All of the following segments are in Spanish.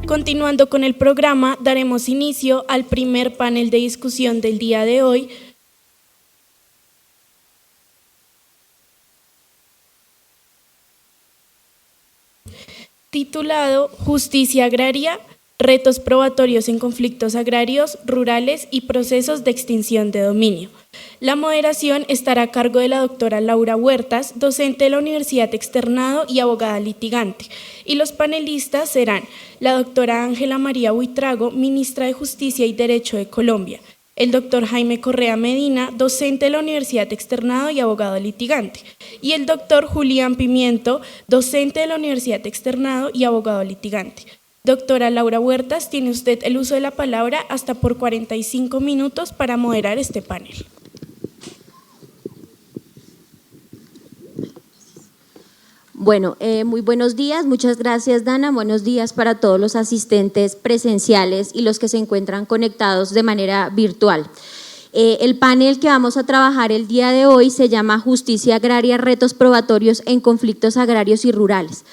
Continuando con el programa, daremos inicio al primer panel de discusión del día de hoy, titulado Justicia Agraria, retos probatorios en conflictos agrarios, rurales y procesos de extinción de dominio. La moderación estará a cargo de la doctora Laura Huertas, docente de la Universidad Externado y abogada litigante. Y los panelistas serán la doctora Ángela María Buitrago, ministra de Justicia y Derecho de Colombia, el doctor Jaime Correa Medina, docente de la Universidad Externado y abogado litigante, y el doctor Julián Pimiento, docente de la Universidad Externado y abogado litigante. Doctora Laura Huertas, tiene usted el uso de la palabra hasta por 45 minutos para moderar este panel. Bueno, muy buenos días, muchas gracias Dana, buenos días para todos los asistentes presenciales y los que se encuentran conectados de manera virtual. El panel que vamos a trabajar el día de hoy se llama Justicia Agraria, retos probatorios en conflictos agrarios y rurales.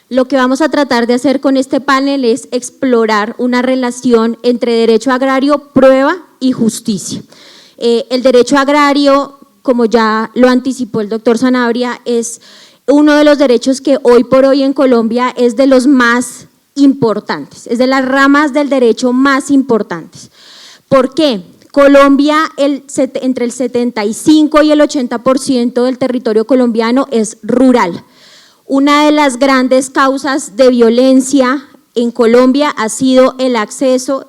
Lo que vamos a tratar de hacer con este panel es explorar una relación entre derecho agrario, prueba y justicia. El derecho agrario, como ya lo anticipó el doctor Sanabria, es uno de los derechos que hoy por hoy en Colombia es de los más importantes, es de las ramas del derecho más importantes. ¿Por qué? Colombia, entre el 75 y el 80% del territorio colombiano es rural. Una de las grandes causas de violencia en Colombia ha sido el acceso,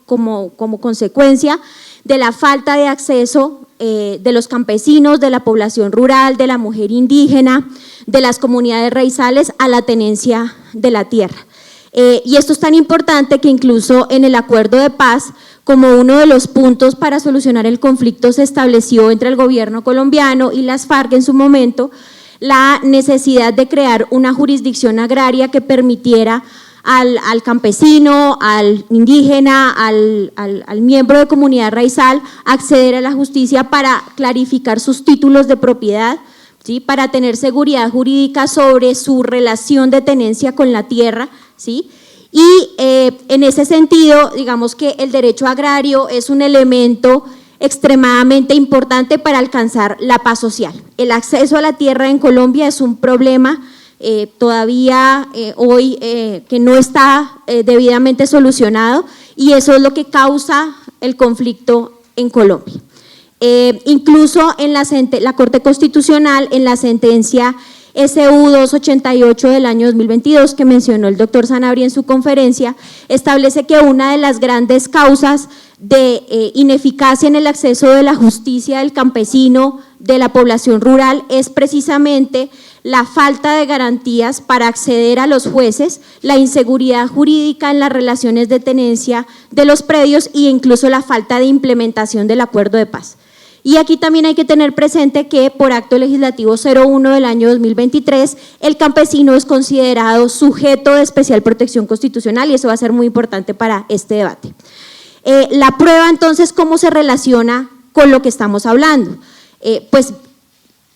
como consecuencia de la falta de acceso de los campesinos, de la población rural, de la mujer indígena, de las comunidades raizales a la tenencia de la tierra. Y esto es tan importante que incluso en el acuerdo de paz, como uno de los puntos para solucionar el conflicto, se estableció entre el gobierno colombiano y las FARC en su momento la necesidad de crear una jurisdicción agraria que permitiera al campesino, al indígena, al miembro de comunidad raizal acceder a la justicia para clarificar sus títulos de propiedad, ¿sí? Para tener seguridad jurídica sobre su relación de tenencia con la tierra, ¿sí? Y en ese sentido, digamos que el derecho agrario es un elemento extremadamente importante para alcanzar la paz social. El acceso a la tierra en Colombia es un problema todavía hoy que no está debidamente solucionado, y eso es lo que causa el conflicto en Colombia. Incluso en la Corte Constitucional, en la sentencia SU 288 del año 2022 que mencionó el doctor Sanabria en su conferencia, establece que una de las grandes causas de ineficacia en el acceso de la justicia del campesino, de la población rural, es precisamente la falta de garantías para acceder a los jueces, la inseguridad jurídica en las relaciones de tenencia de los predios e incluso la falta de implementación del acuerdo de paz. Y aquí también hay que tener presente que por acto legislativo 01 del año 2023, el campesino es considerado sujeto de especial protección constitucional, y eso va a ser muy importante para este debate. La prueba, entonces, ¿cómo se relaciona con lo que estamos hablando? Pues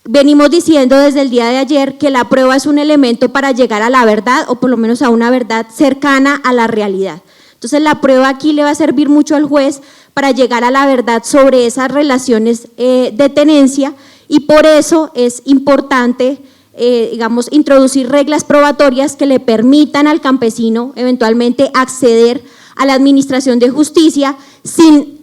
venimos diciendo desde el día de ayer que la prueba es un elemento para llegar a la verdad, o por lo menos a una verdad cercana a la realidad. Entonces la prueba aquí le va a servir mucho al juez para llegar a la verdad sobre esas relaciones de tenencia, y por eso es importante digamos, introducir reglas probatorias que le permitan al campesino eventualmente acceder a la administración de justicia sin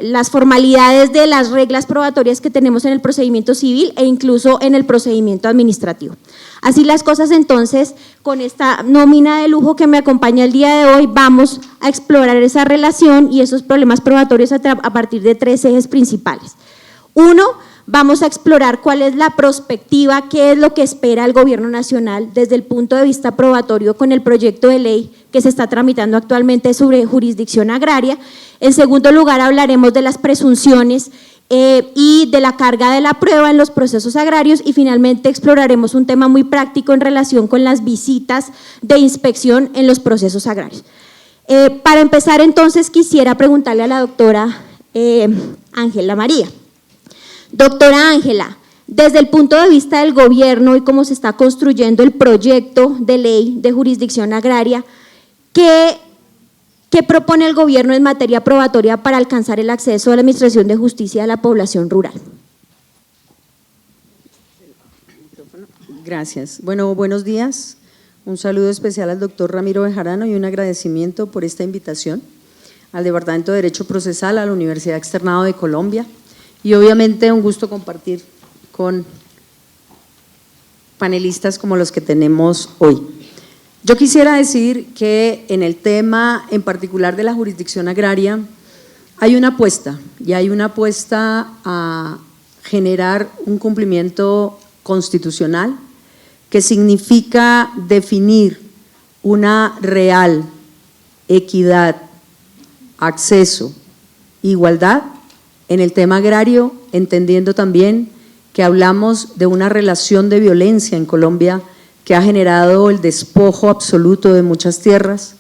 las formalidades de las reglas probatorias que tenemos en el procedimiento civil e incluso en el procedimiento administrativo. Así las cosas, entonces, con esta nómina de lujo que me acompaña el día de hoy, vamos a explorar esa relación y esos problemas probatorios a partir de 3 ejes principales. Uno, vamos a explorar cuál es la perspectiva, qué es lo que espera el Gobierno Nacional desde el punto de vista probatorio con el proyecto de ley que se está tramitando actualmente sobre jurisdicción agraria. En segundo lugar, hablaremos de las presunciones y de la carga de la prueba en los procesos agrarios, y finalmente exploraremos un tema muy práctico en relación con las visitas de inspección en los procesos agrarios. Para empezar, entonces, quisiera preguntarle a la doctora Ángela María. Doctora Ángela, desde el punto de vista del gobierno y cómo se está construyendo el proyecto de ley de jurisdicción agraria, ¿Qué propone el gobierno en materia probatoria para alcanzar el acceso a la administración de justicia a la población rural? Gracias. Bueno, buenos días. Un saludo especial al doctor Ramiro Bejarano y un agradecimiento por esta invitación al Departamento de Derecho Procesal, a la Universidad Externado de Colombia, y obviamente un gusto compartir con panelistas como los que tenemos hoy. Yo quisiera decir que en el tema en particular de la jurisdicción agraria hay una apuesta, y hay una apuesta a generar un cumplimiento constitucional que significa definir una real equidad, acceso, igualdad en el tema agrario, entendiendo también que hablamos de una relación de violencia en Colombia que ha generado el despojo absoluto de muchas tierras,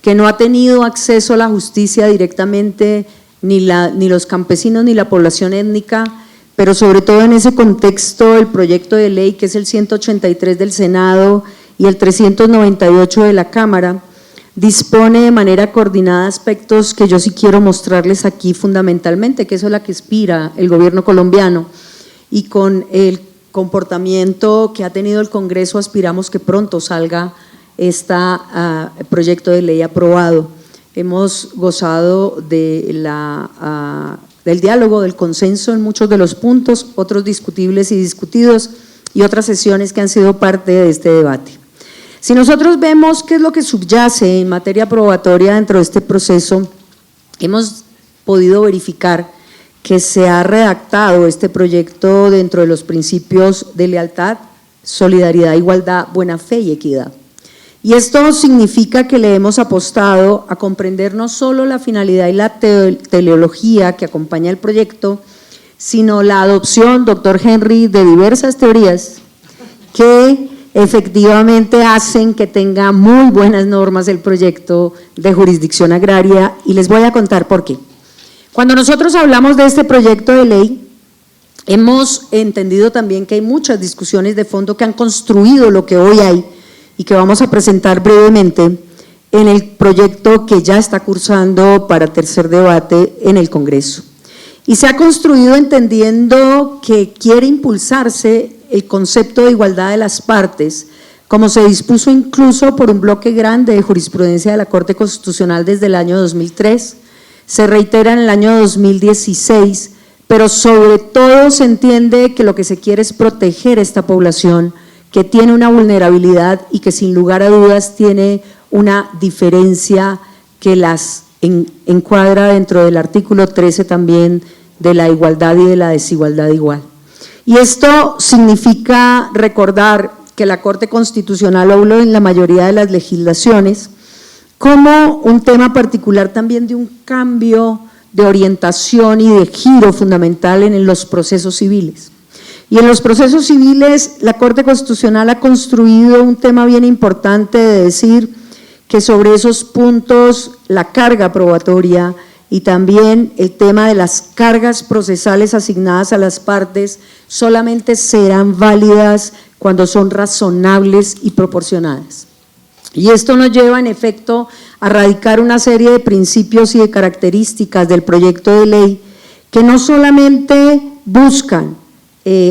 que no ha tenido acceso a la justicia directamente ni los campesinos ni la población étnica, pero sobre todo en ese contexto el proyecto de ley que es el 183 del Senado y el 398 de la Cámara, dispone de manera coordinada aspectos que yo sí quiero mostrarles aquí fundamentalmente, que eso es la que aspira el gobierno colombiano, y con el comportamiento que ha tenido el Congreso aspiramos que pronto salga este proyecto de ley aprobado. Hemos gozado de del diálogo, del consenso en muchos de los puntos, otros discutibles y discutidos, y otras sesiones que han sido parte de este debate. Si nosotros vemos qué es lo que subyace en materia probatoria dentro de este proceso, hemos podido verificar que se ha redactado este proyecto dentro de los principios de lealtad, solidaridad, igualdad, buena fe y equidad. Y esto significa que le hemos apostado a comprender no solo la finalidad y la teleología que acompaña el proyecto, sino la adopción, doctor Henry, de diversas teorías que efectivamente hacen que tenga muy buenas normas el proyecto de jurisdicción agraria, y les voy a contar por qué. Cuando nosotros hablamos de este proyecto de ley, hemos entendido también que hay muchas discusiones de fondo que han construido lo que hoy hay y que vamos a presentar brevemente en el proyecto que ya está cursando para tercer debate en el Congreso. Y se ha construido entendiendo que quiere impulsarse el concepto de igualdad de las partes, como se dispuso incluso por un bloque grande de jurisprudencia de la Corte Constitucional desde el año 2003, se reitera en el año 2016, pero sobre todo se entiende que lo que se quiere es proteger a esta población que tiene una vulnerabilidad y que sin lugar a dudas tiene una diferencia que las encuadra dentro del artículo 13 también de la igualdad y de la desigualdad igual. Y esto significa recordar que la Corte Constitucional habló en la mayoría de las legislaciones como un tema particular también de un cambio de orientación y de giro fundamental en los procesos civiles. Y en los procesos civiles la Corte Constitucional ha construido un tema bien importante de decir que sobre esos puntos la carga probatoria y también el tema de las cargas procesales asignadas a las partes solamente serán válidas cuando son razonables y proporcionadas. Y esto nos lleva en efecto a radicar una serie de principios y de características del proyecto de ley que no solamente buscan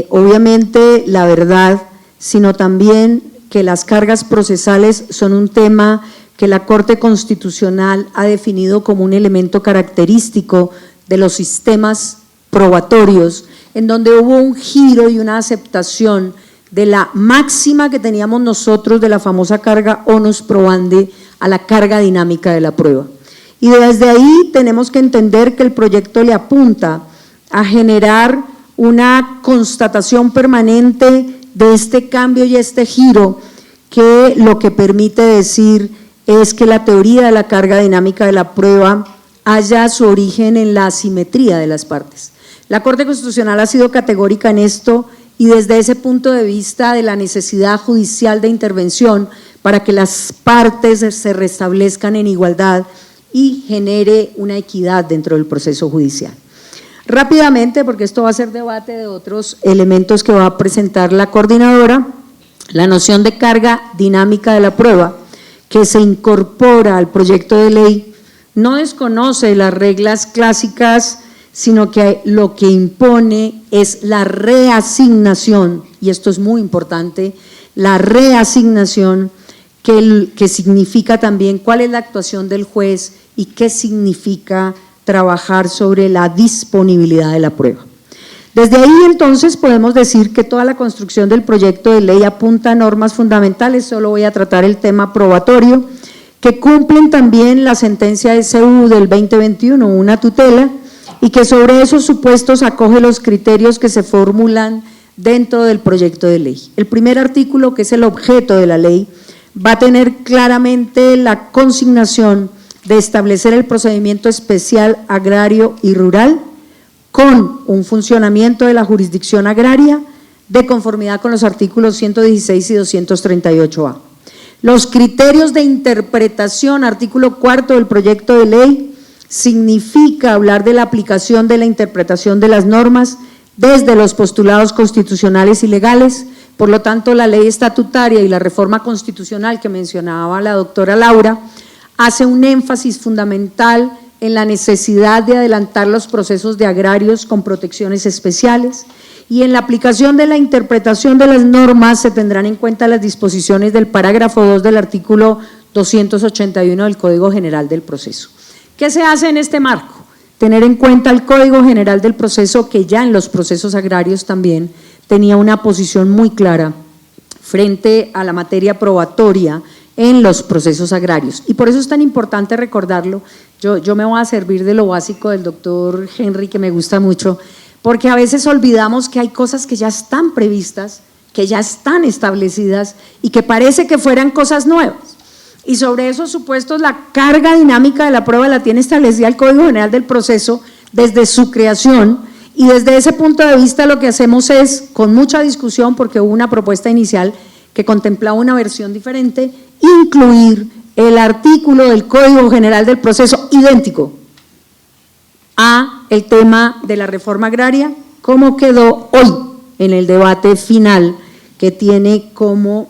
obviamente la verdad, sino también que las cargas procesales son un tema que la Corte Constitucional ha definido como un elemento característico de los sistemas probatorios, en donde hubo un giro y una aceptación de la máxima que teníamos nosotros de la famosa carga onus probandi a la carga dinámica de la prueba. Y desde ahí tenemos que entender que el proyecto le apunta a generar una constatación permanente de este cambio y este giro, que lo que permite decir es que la teoría de la carga dinámica de la prueba haya su origen en la asimetría de las partes. La Corte Constitucional ha sido categórica en esto, y desde ese punto de vista de la necesidad judicial de intervención para que las partes se restablezcan en igualdad y genere una equidad dentro del proceso judicial. Rápidamente, porque esto va a ser debate de otros elementos que va a presentar la coordinadora, la noción de carga dinámica de la prueba, que se incorpora al proyecto de ley no desconoce las reglas clásicas, sino que lo que impone es la reasignación, y esto es muy importante, la reasignación que significa también cuál es la actuación del juez y qué significa trabajar sobre la disponibilidad de la prueba. Desde ahí entonces podemos decir que toda la construcción del proyecto de ley apunta a normas fundamentales, solo voy a tratar el tema probatorio, que cumplen también la sentencia SU del 2021, una tutela, y que sobre esos supuestos acoge los criterios que se formulan dentro del proyecto de ley. El primer artículo, que es el objeto de la ley, va a tener claramente la consignación de establecer el procedimiento especial agrario y rural con un funcionamiento de la jurisdicción agraria de conformidad con los artículos 116 y 238A. Los criterios de interpretación, artículo 4 del proyecto de ley, significa hablar de la aplicación de la interpretación de las normas desde los postulados constitucionales y legales. Por lo tanto, la ley estatutaria y la reforma constitucional que mencionaba la doctora Laura hace un énfasis fundamental en la necesidad de adelantar los procesos de agrarios con protecciones especiales, y en la aplicación de la interpretación de las normas se tendrán en cuenta las disposiciones del parágrafo 2 del artículo 281 del Código General del Proceso. ¿Qué se hace en este marco? Tener en cuenta el Código General del Proceso, que ya en los procesos agrarios también tenía una posición muy clara frente a la materia probatoria en los procesos agrarios. Y por eso es tan importante recordarlo. Yo me voy a servir de lo básico del doctor Henry, que me gusta mucho, porque a veces olvidamos que hay cosas que ya están previstas, que ya están establecidas y que parece que fueran cosas nuevas. Y sobre esos supuestos la carga dinámica de la prueba la tiene establecida el Código General del Proceso desde su creación, y desde ese punto de vista lo que hacemos es, con mucha discusión, porque hubo una propuesta inicial que contemplaba una versión diferente, incluir el artículo del Código General del Proceso idéntico a el tema de la reforma agraria, como quedó hoy en el debate final que tiene como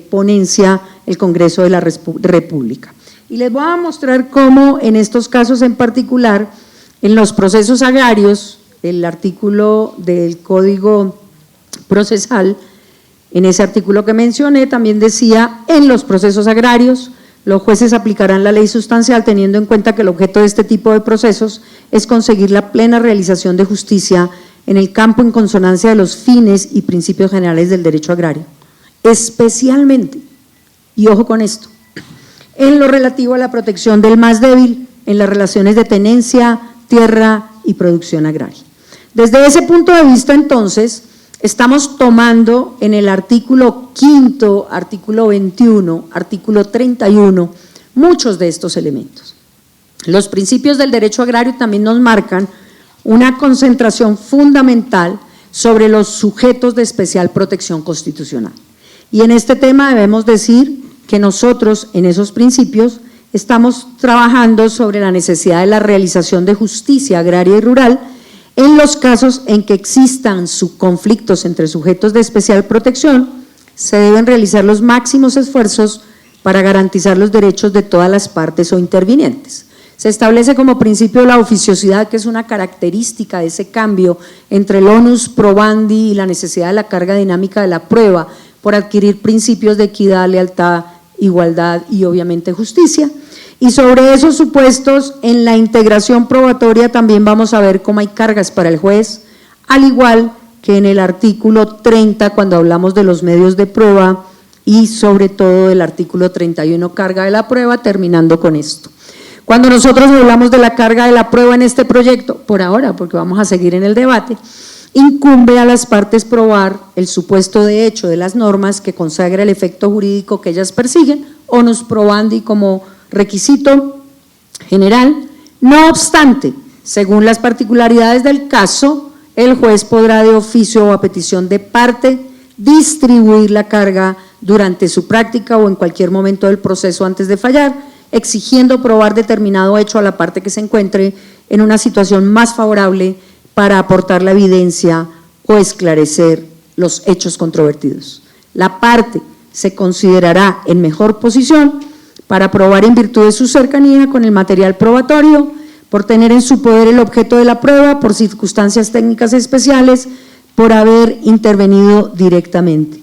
ponencia el Congreso de la República. Y les voy a mostrar cómo en estos casos en particular, en los procesos agrarios, el artículo del Código Procesal, en ese artículo que mencioné, también decía: en los procesos agrarios, los jueces aplicarán la ley sustancial teniendo en cuenta que el objeto de este tipo de procesos es conseguir la plena realización de justicia en el campo en consonancia de los fines y principios generales del derecho agrario, especialmente, y ojo con esto, en lo relativo a la protección del más débil en las relaciones de tenencia, tierra y producción agraria. Desde ese punto de vista, entonces, estamos tomando en el artículo 5, artículo 21, artículo 31, muchos de estos elementos. Los principios del derecho agrario también nos marcan una concentración fundamental sobre los sujetos de especial protección constitucional. Y en este tema debemos decir que nosotros en esos principios estamos trabajando sobre la necesidad de la realización de justicia agraria y rural en los casos en que existan conflictos entre sujetos de especial protección. Se deben realizar los máximos esfuerzos para garantizar los derechos de todas las partes o intervinientes. Se establece como principio la oficiosidad, que es una característica de ese cambio entre el onus probandi y la necesidad de la carga dinámica de la prueba por adquirir principios de equidad, lealtad, igualdad y obviamente justicia. Y sobre esos supuestos, en la integración probatoria también vamos a ver cómo hay cargas para el juez, al igual que en el artículo 30 cuando hablamos de los medios de prueba, y sobre todo el artículo 31, carga de la prueba, terminando con esto. Cuando nosotros hablamos de la carga de la prueba en este proyecto, por ahora, porque vamos a seguir en el debate, incumbe a las partes probar el supuesto de hecho de las normas que consagra el efecto jurídico que ellas persiguen, onus probandi como requisito general. No obstante, según las particularidades del caso, el juez podrá de oficio o a petición de parte distribuir la carga durante su práctica o en cualquier momento del proceso antes de fallar, exigiendo probar determinado hecho a la parte que se encuentre en una situación más favorable para aportar la evidencia o esclarecer los hechos controvertidos. La parte se considerará en mejor posición para aprobar en virtud de su cercanía con el material probatorio, por tener en su poder el objeto de la prueba, por circunstancias técnicas especiales, por haber intervenido directamente.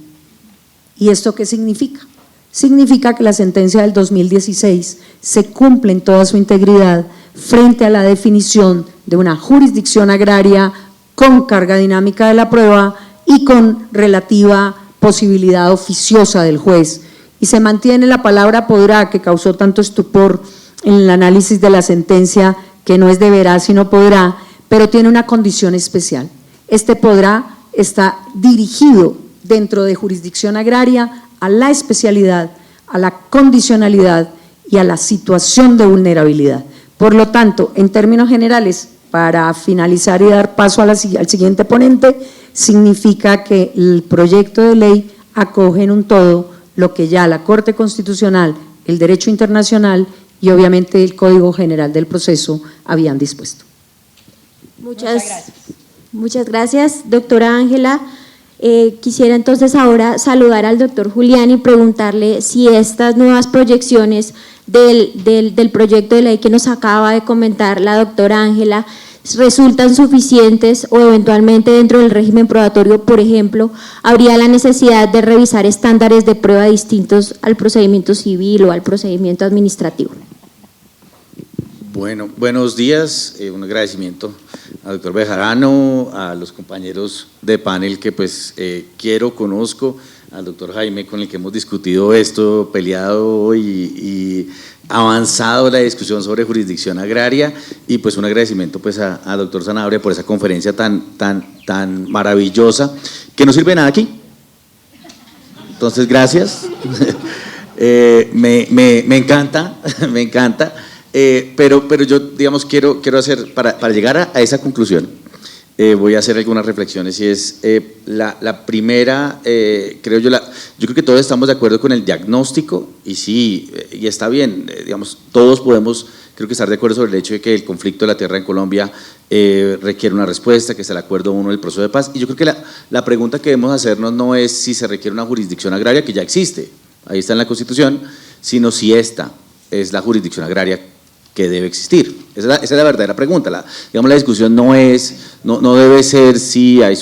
¿Y esto qué significa? Significa que la sentencia del 2016 se cumple en toda su integridad frente a la definición de una jurisdicción agraria con carga dinámica de la prueba y con relativa posibilidad oficiosa del juez. Y se mantiene la palabra podrá, que causó tanto estupor en el análisis de la sentencia, que no es deberá sino podrá, pero tiene una condición especial. Este podrá está dirigido dentro de jurisdicción agraria a la especialidad, a la condicionalidad y a la situación de vulnerabilidad. Por lo tanto, en términos generales, para finalizar y dar paso al siguiente ponente, significa que el proyecto de ley acoge en un todo lo que ya la Corte Constitucional, el derecho internacional y obviamente el Código General del Proceso habían dispuesto. Muchas gracias, doctora Ángela. Quisiera entonces ahora saludar al doctor Julián y preguntarle si estas nuevas proyecciones del proyecto de ley que nos acaba de comentar la doctora Ángela resultan suficientes o eventualmente dentro del régimen probatorio, por ejemplo, habría la necesidad de revisar estándares de prueba distintos al procedimiento civil o al procedimiento administrativo. Bueno, buenos días, un agradecimiento al doctor Bejarano, a los compañeros de panel que pues conozco, al doctor Jaime con el que hemos discutido esto, peleado y avanzado la discusión sobre jurisdicción agraria, y pues un agradecimiento pues al doctor Sanabria por esa conferencia tan maravillosa, que no sirve de nada aquí. Entonces, gracias. Me encanta, me encanta. Pero yo, digamos, quiero hacer, para llegar a esa conclusión, voy a hacer algunas reflexiones, y es la primera, yo creo que todos estamos de acuerdo con el diagnóstico, y sí, y está bien, digamos, todos podemos, creo que estar de acuerdo sobre el hecho de que el conflicto de la tierra en Colombia requiere una respuesta, que es el acuerdo 1 del proceso de paz, y yo creo que la pregunta que debemos hacernos no es si se requiere una jurisdicción agraria, que ya existe, ahí está en la Constitución, sino si esta es la jurisdicción agraria que debe existir. Esa es la verdadera pregunta. La discusión no debe ser si hay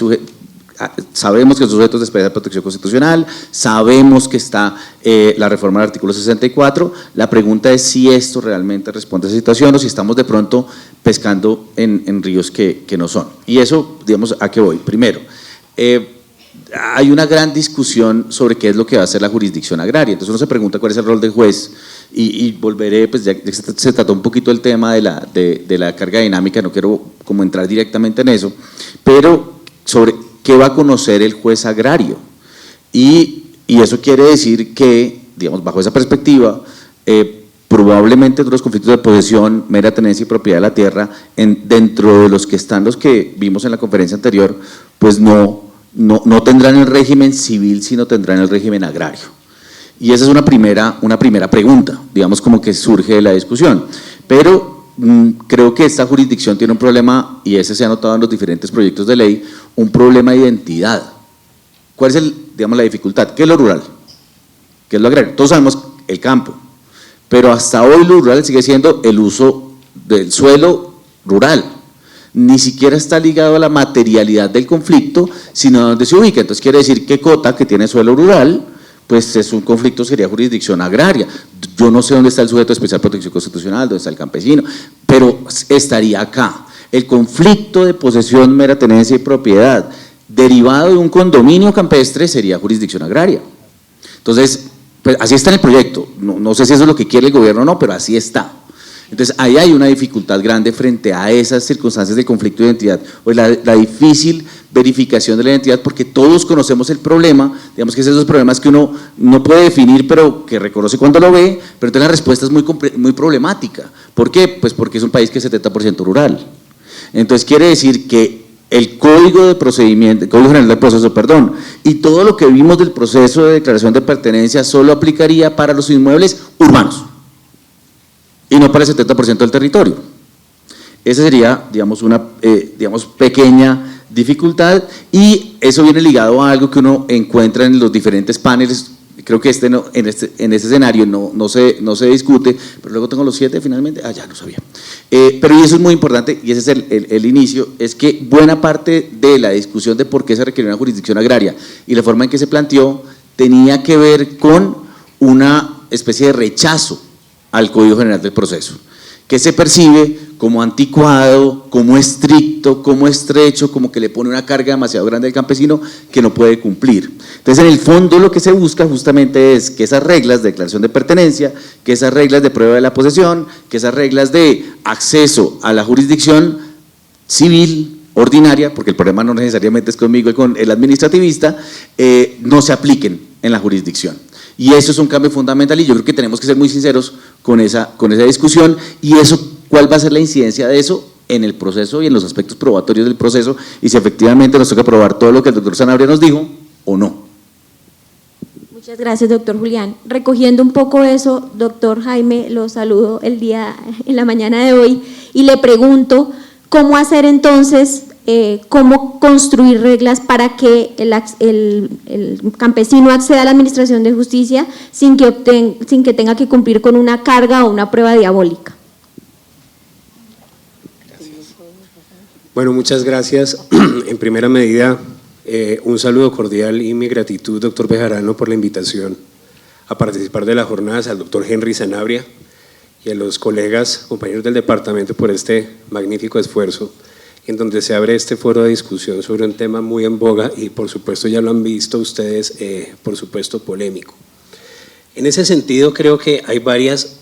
sabemos que son sujetos de especial protección constitucional, sabemos que está la reforma del artículo 64, la pregunta es si esto realmente responde a esa situación o si estamos de pronto pescando en ríos que no son. Y eso, digamos, ¿a qué voy? Primero, hay una gran discusión sobre qué es lo que va a hacer la jurisdicción agraria, entonces uno se pregunta cuál es el rol del juez, y volveré, pues ya se trató un poquito el tema de la carga dinámica, no quiero como entrar directamente en eso, pero sobre qué va a conocer el juez agrario, y eso quiere decir que, digamos, bajo esa perspectiva, probablemente los conflictos de posesión, mera tenencia y propiedad de la tierra, dentro de los que vimos en la conferencia anterior, pues no tendrán el régimen civil, sino tendrán el régimen agrario. Y esa es una primera pregunta, digamos, como que surge de la discusión. Pero creo que esta jurisdicción tiene un problema, y ese se ha notado en los diferentes proyectos de ley, un problema de identidad. ¿Cuál es la dificultad? ¿Qué es lo rural? ¿Qué es lo agrario? Todos sabemos el campo, pero hasta hoy lo rural sigue siendo el uso del suelo rural. Ni siquiera está ligado a la materialidad del conflicto, sino a donde se ubica. Entonces quiere decir que Cota, que tiene suelo rural, pues es un conflicto, sería jurisdicción agraria. Yo no sé dónde está el sujeto de especial protección constitucional, dónde está el campesino, pero estaría acá. El conflicto de posesión, mera tenencia y propiedad, derivado de un condominio campestre, sería jurisdicción agraria. Entonces, pues así está en el proyecto. No sé si eso es lo que quiere el gobierno o no, pero así está. Entonces, ahí hay una dificultad grande frente a esas circunstancias de conflicto de identidad, o la difícil verificación de la identidad, porque todos conocemos el problema, digamos que es esos problemas que uno no puede definir, pero que reconoce cuando lo ve, pero entonces la respuesta es muy problemática. ¿Por qué? Pues porque es un país que es 70% rural. Entonces, quiere decir que el Código de Procedimiento, el Código General del Proceso, y todo lo que vimos del proceso de declaración de pertenencia solo aplicaría para los inmuebles urbanos, y no para el 70% del territorio. Esa sería, digamos, una pequeña dificultad, y eso viene ligado a algo que uno encuentra en los diferentes paneles creo que en este escenario no se discute, pero luego tengo los 7 finalmente, ya no sabía. Pero y eso es muy importante, y ese es el inicio, es que buena parte de la discusión de por qué se requiere una jurisdicción agraria y la forma en que se planteó tenía que ver con una especie de rechazo al Código General del Proceso, que se percibe como anticuado, como estricto, como estrecho, como que le pone una carga demasiado grande al campesino que no puede cumplir. Entonces, en el fondo lo que se busca justamente es que esas reglas de declaración de pertenencia, que esas reglas de prueba de la posesión, que esas reglas de acceso a la jurisdicción civil, ordinaria, porque el problema no necesariamente es conmigo y con el administrativista, no se apliquen en la jurisdicción. Y eso es un cambio fundamental y yo creo que tenemos que ser muy sinceros con esa discusión y eso, ¿cuál va a ser la incidencia de eso en el proceso y en los aspectos probatorios del proceso y si efectivamente nos toca probar todo lo que el doctor Sanabria nos dijo o no? Muchas gracias, doctor Julián. Recogiendo un poco eso, doctor Jaime, lo saludo en la mañana de hoy y le pregunto, ¿cómo hacer entonces, cómo construir reglas para que el campesino acceda a la administración de justicia sin que tenga que cumplir con una carga o una prueba diabólica? Bueno, muchas gracias. En primera medida, un saludo cordial y mi gratitud, doctor Bejarano, por la invitación a participar de las jornadas, al doctor Henry Sanabria y a los colegas, compañeros del departamento por este magnífico esfuerzo en donde se abre este foro de discusión sobre un tema muy en boga y por supuesto ya lo han visto ustedes, por supuesto polémico. En ese sentido creo que hay varias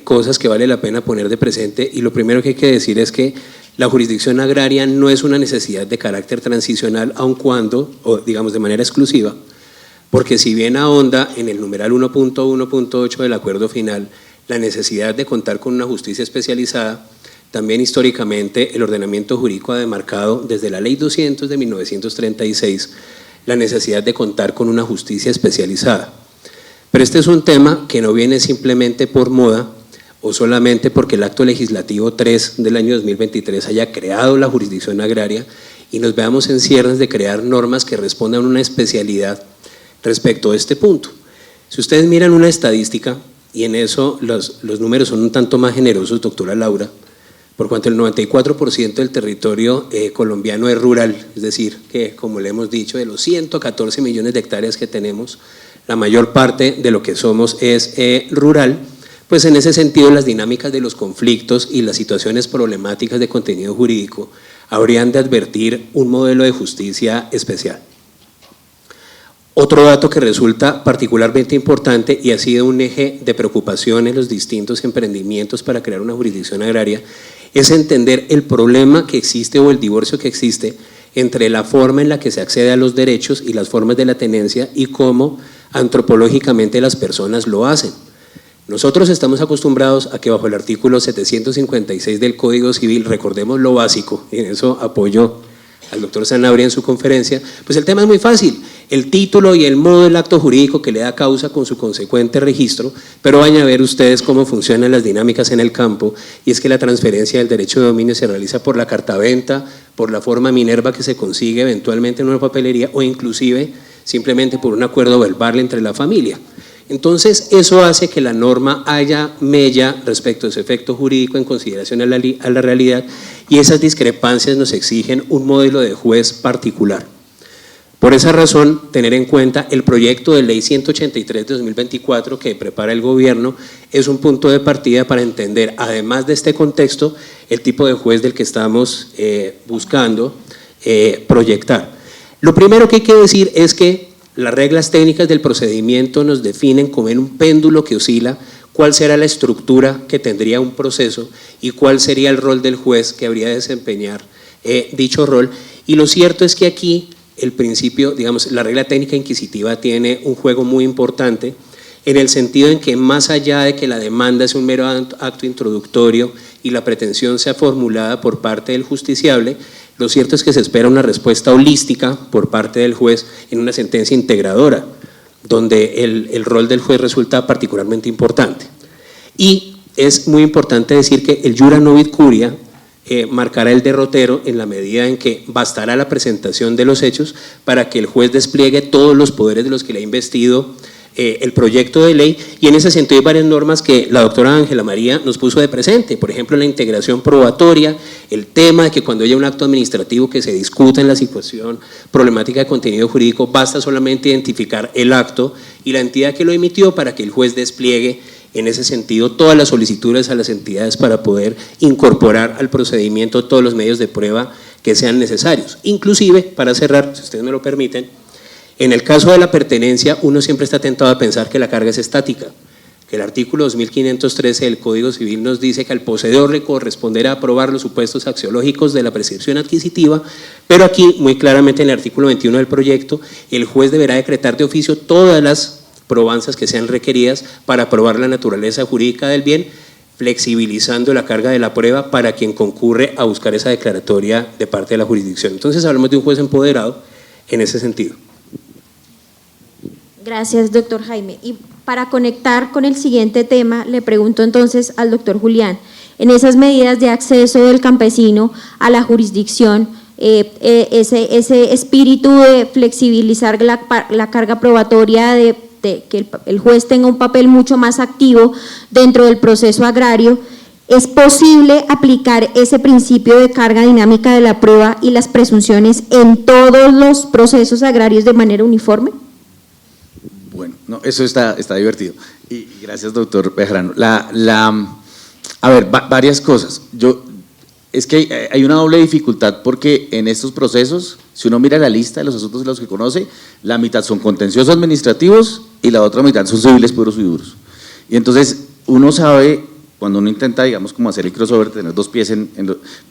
cosas que vale la pena poner de presente y lo primero que hay que decir es que la jurisdicción agraria no es una necesidad de carácter transicional, aun cuando, o digamos de manera exclusiva, porque si bien ahonda en el numeral 1.1.8 del acuerdo final la necesidad de contar con una justicia especializada, también históricamente el ordenamiento jurídico ha demarcado desde la Ley 200 de 1936 la necesidad de contar con una justicia especializada. Pero este es un tema que no viene simplemente por moda o solamente porque el acto legislativo 3 del año 2023 haya creado la jurisdicción agraria y nos veamos en ciernes de crear normas que respondan a una especialidad respecto a este punto. Si ustedes miran una estadística, y en eso los números son un tanto más generosos, doctora Laura, por cuanto el 94% del territorio colombiano es rural, es decir, que como le hemos dicho, de los 114 millones de hectáreas que tenemos, la mayor parte de lo que somos es rural, pues en ese sentido las dinámicas de los conflictos y las situaciones problemáticas de contenido jurídico habrían de advertir un modelo de justicia especial. Otro dato que resulta particularmente importante y ha sido un eje de preocupación en los distintos emprendimientos para crear una jurisdicción agraria es entender el problema que existe o el divorcio que existe entre la forma en la que se accede a los derechos y las formas de la tenencia y cómo antropológicamente las personas lo hacen. Nosotros estamos acostumbrados a que bajo el artículo 756 del Código Civil, recordemos lo básico, y en eso apoyo al doctor Sanabria en su conferencia, pues el tema es muy fácil, el título y el modo del acto jurídico que le da causa con su consecuente registro, pero vayan a ver ustedes cómo funcionan las dinámicas en el campo, y es que la transferencia del derecho de dominio se realiza por la cartaventa, por la forma Minerva que se consigue eventualmente en una papelería o inclusive simplemente por un acuerdo verbal entre la familia. Entonces eso hace que la norma haya mella respecto a su efecto jurídico en consideración a la realidad y esas discrepancias nos exigen un modelo de juez particular. Por esa razón, tener en cuenta el proyecto de ley 183 de 2024 que prepara el gobierno es un punto de partida para entender, además de este contexto, el tipo de juez del que estamos buscando proyectar. Lo primero que hay que decir es que las reglas técnicas del procedimiento nos definen como en un péndulo que oscila cuál será la estructura que tendría un proceso y cuál sería el rol del juez que habría de desempeñar dicho rol. Y lo cierto es que aquí el principio, digamos, la regla técnica inquisitiva tiene un juego muy importante en el sentido en que más allá de que la demanda es un mero acto introductorio y la pretensión sea formulada por parte del justiciable, lo cierto es que se espera una respuesta holística por parte del juez en una sentencia integradora, donde el rol del juez resulta particularmente importante. Y es muy importante decir que el jura novit curia marcará el derrotero en la medida en que bastará la presentación de los hechos para que el juez despliegue todos los poderes de los que le ha investido el proyecto de ley, y en ese sentido hay varias normas que la doctora Ángela María nos puso de presente, por ejemplo la integración probatoria, el tema de que cuando haya un acto administrativo que se discuta en la situación problemática de contenido jurídico, basta solamente identificar el acto y la entidad que lo emitió para que el juez despliegue en ese sentido todas las solicitudes a las entidades para poder incorporar al procedimiento todos los medios de prueba que sean necesarios. Inclusive, para cerrar, si ustedes me lo permiten, en el caso de la pertenencia, uno siempre está tentado a pensar que la carga es estática, que el artículo 2513 del Código Civil nos dice que al poseedor le corresponderá aprobar los supuestos axiológicos de la prescripción adquisitiva, pero aquí, muy claramente en el artículo 21 del proyecto, el juez deberá decretar de oficio todas las probanzas que sean requeridas para probar la naturaleza jurídica del bien, flexibilizando la carga de la prueba para quien concurre a buscar esa declaratoria de parte de la jurisdicción. Entonces hablamos de un juez empoderado en ese sentido. Gracias, doctor Jaime. Y para conectar con el siguiente tema, le pregunto entonces al doctor Julián, en esas medidas de acceso del campesino a la jurisdicción, ese espíritu de flexibilizar la carga probatoria, de que el juez tenga un papel mucho más activo dentro del proceso agrario, ¿es posible aplicar ese principio de carga dinámica de la prueba y las presunciones en todos los procesos agrarios de manera uniforme? Bueno, no, eso está divertido. Y gracias, doctor Bejarano. A ver, varias cosas. Es que hay una doble dificultad porque en estos procesos, si uno mira la lista de los asuntos de los que conoce, la mitad son contenciosos administrativos y la otra mitad son civiles puros y duros. Y entonces uno sabe, cuando uno intenta, digamos, como hacer el crossover, tener dos pies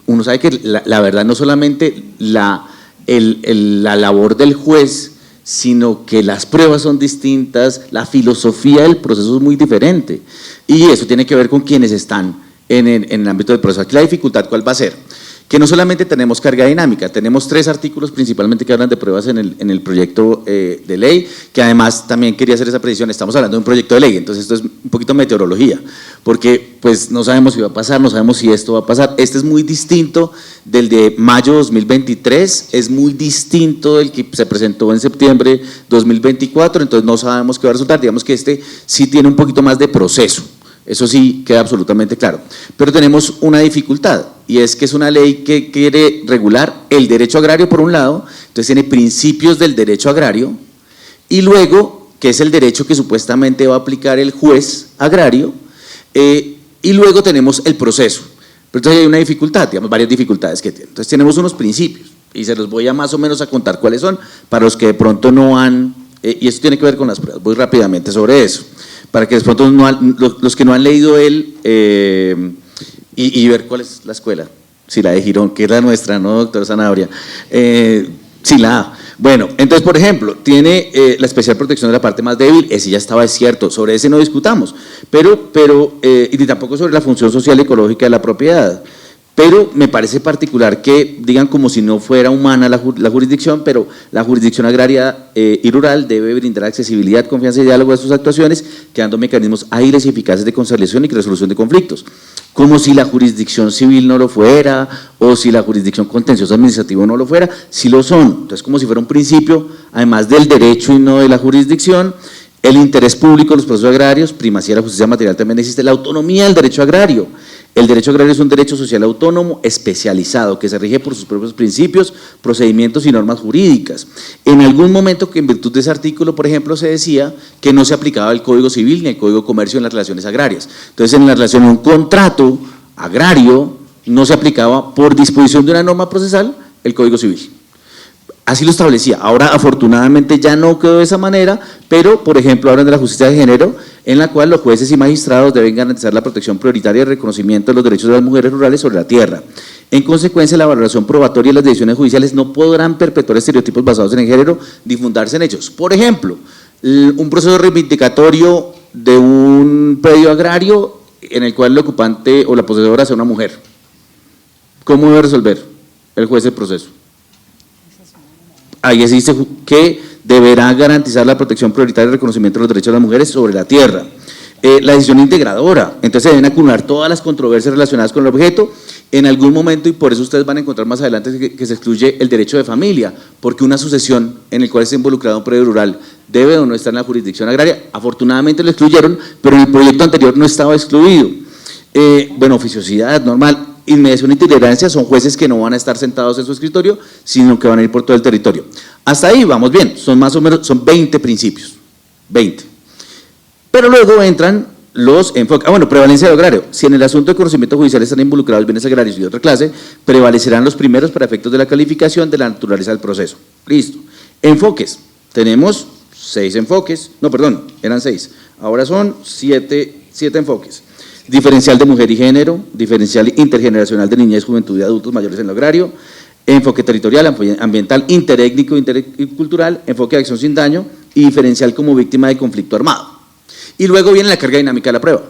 uno sabe que la verdad no solamente la labor del juez, sino que las pruebas son distintas, la filosofía del proceso es muy diferente, y eso tiene que ver con quienes están en el ámbito del proceso. Aquí la dificultad, ¿cuál va a ser? Que no solamente tenemos carga dinámica, tenemos 3 artículos principalmente que hablan de pruebas en el proyecto de ley, que además también quería hacer esa precisión, estamos hablando de un proyecto de ley, entonces esto es un poquito meteorología, porque pues no sabemos si va a pasar, no sabemos si esto va a pasar. Este es muy distinto del de mayo 2023, es muy distinto del que se presentó en septiembre 2024, entonces no sabemos qué va a resultar. Digamos que este sí tiene un poquito más de proceso. Eso sí queda absolutamente claro, pero tenemos una dificultad, y es que es una ley que quiere regular el derecho agrario por un lado, entonces tiene principios del derecho agrario, y luego, que es el derecho que supuestamente va a aplicar el juez agrario, y luego tenemos el proceso. Pero entonces hay una dificultad, digamos, varias dificultades que tiene. Entonces tenemos unos principios, y se los voy a más o menos a contar cuáles son, para los que de pronto no han, y esto tiene que ver con las pruebas, voy rápidamente sobre eso, para que de pronto los que no han leído él y ver cuál es la escuela, si la de Girón, que es la nuestra, ¿no, doctor Sanabria? Sí, la A. Bueno, entonces, por ejemplo, tiene la especial protección de la parte más débil, ese ya estaba, es cierto, sobre ese no discutamos, pero y tampoco sobre la función social y ecológica de la propiedad. Pero me parece particular que digan como si no fuera humana la jurisdicción, pero la jurisdicción agraria y rural debe brindar accesibilidad, confianza y diálogo a sus actuaciones, creando mecanismos ágiles y eficaces de conciliación y resolución de conflictos. Como si la jurisdicción civil no lo fuera, o si la jurisdicción contencioso administrativo no lo fuera, sí lo son. Entonces, como si fuera un principio, además del derecho y no de la jurisdicción, el interés público en los procesos agrarios, primacía de la justicia material, también existe la autonomía del derecho agrario. El derecho agrario es un derecho social autónomo especializado que se rige por sus propios principios, procedimientos y normas jurídicas. En algún momento, que en virtud de ese artículo, por ejemplo, se decía que no se aplicaba el Código Civil ni el Código de Comercio en las relaciones agrarias. Entonces, en la relación de un contrato agrario no se aplicaba por disposición de una norma procesal el Código Civil. Así lo establecía. Ahora, afortunadamente, ya no quedó de esa manera, pero, por ejemplo, hablan de la justicia de género, en la cual los jueces y magistrados deben garantizar la protección prioritaria y el reconocimiento de los derechos de las mujeres rurales sobre la tierra. En consecuencia, la valoración probatoria y las decisiones judiciales no podrán perpetuar estereotipos basados en el género ni fundarse en hechos. Por ejemplo, un proceso reivindicatorio de un predio agrario en el cual el ocupante o la poseedora sea una mujer. ¿Cómo debe resolver el juez el proceso? Ahí existe que deberá garantizar la protección prioritaria y el reconocimiento de los derechos de las mujeres sobre la tierra. La decisión integradora, entonces deben acumular todas las controversias relacionadas con el objeto en algún momento, y por eso ustedes van a encontrar más adelante que se excluye el derecho de familia, porque una sucesión en la cual está involucrado un predio rural debe o no estar en la jurisdicción agraria. Afortunadamente lo excluyeron, pero en el proyecto anterior no estaba excluido. Bueno, oficiosidad, normal. Inmediación y tolerancia son jueces que no van a estar sentados en su escritorio, sino que van a ir por todo el territorio. Hasta ahí vamos bien, son más o menos, son 20 principios, 20. Pero luego entran los enfoques. Bueno, prevalencia del agrario. Si en el asunto de conocimiento judicial están involucrados bienes agrarios y de otra clase, prevalecerán los primeros para efectos de la calificación de la naturaleza del proceso. Listo. Enfoques. Tenemos 6 enfoques, no, perdón, eran 6. Ahora son 7 enfoques. Diferencial de mujer y género, diferencial intergeneracional de niñez, juventud y adultos mayores en lo agrario, enfoque territorial, ambiental, interétnico, intercultural, enfoque de acción sin daño y diferencial como víctima de conflicto armado. Y luego viene la carga dinámica de la prueba.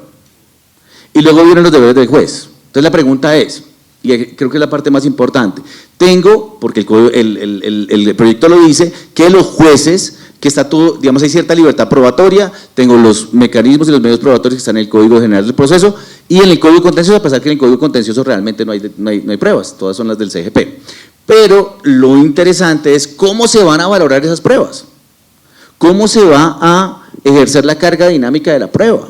Y luego vienen los deberes del juez. Entonces la pregunta es, y creo que es la parte más importante, porque el proyecto lo dice, que los jueces, que está todo, digamos, hay cierta libertad probatoria, tengo los mecanismos y los medios probatorios que están en el Código General del Proceso y en el Código Contencioso, a pesar que en el Código Contencioso realmente no hay pruebas, todas son las del CGP. Pero lo interesante es cómo se van a valorar esas pruebas, cómo se va a ejercer la carga dinámica de la prueba.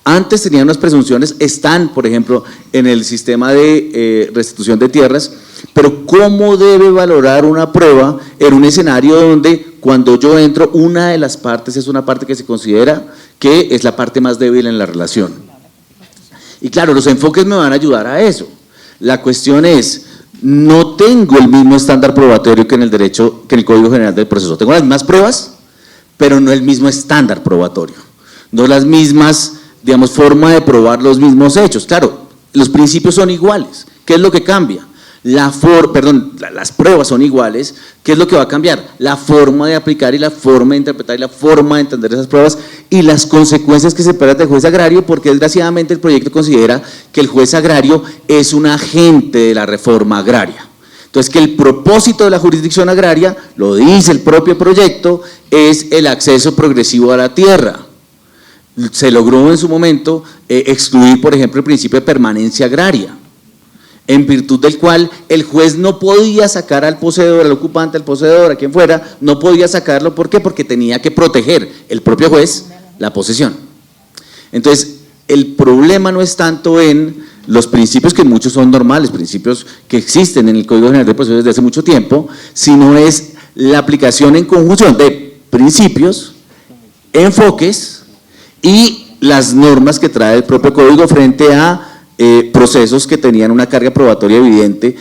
Antes tenían unas presunciones, están, por ejemplo, en el sistema de restitución de tierras, pero ¿cómo debe valorar una prueba en un escenario donde cuando yo entro, una de las partes es una parte que se considera que es la parte más débil en la relación? Y claro, los enfoques me van a ayudar a eso. La cuestión es, no tengo el mismo estándar probatorio que en el derecho, que en el Código General del Proceso. Tengo las mismas pruebas, pero no el mismo estándar probatorio, no las mismas, digamos, forma de probar los mismos hechos. Claro, los principios son iguales. ¿Qué es lo que cambia? Las pruebas son iguales. ¿Qué es lo que va a cambiar? La forma de aplicar y la forma de interpretar y la forma de entender esas pruebas y las consecuencias que se esperan del juez agrario, porque desgraciadamente el proyecto considera que el juez agrario es un agente de la reforma agraria. Entonces, que el propósito de la jurisdicción agraria, lo dice el propio proyecto, es el acceso progresivo a la tierra. Se logró en su momento excluir, por ejemplo, el principio de permanencia agraria, en virtud del cual el juez no podía sacar al poseedor, al ocupante, al poseedor, a quien fuera, no podía sacarlo. ¿Por qué? Porque tenía que proteger el propio juez la posesión. Entonces, el problema no es tanto en los principios, que muchos son normales, principios que existen en el Código General del Proceso desde hace mucho tiempo, sino es la aplicación en conjunción de principios, enfoques y las normas que trae el propio Código frente a procesos que tenían una carga probatoria evidente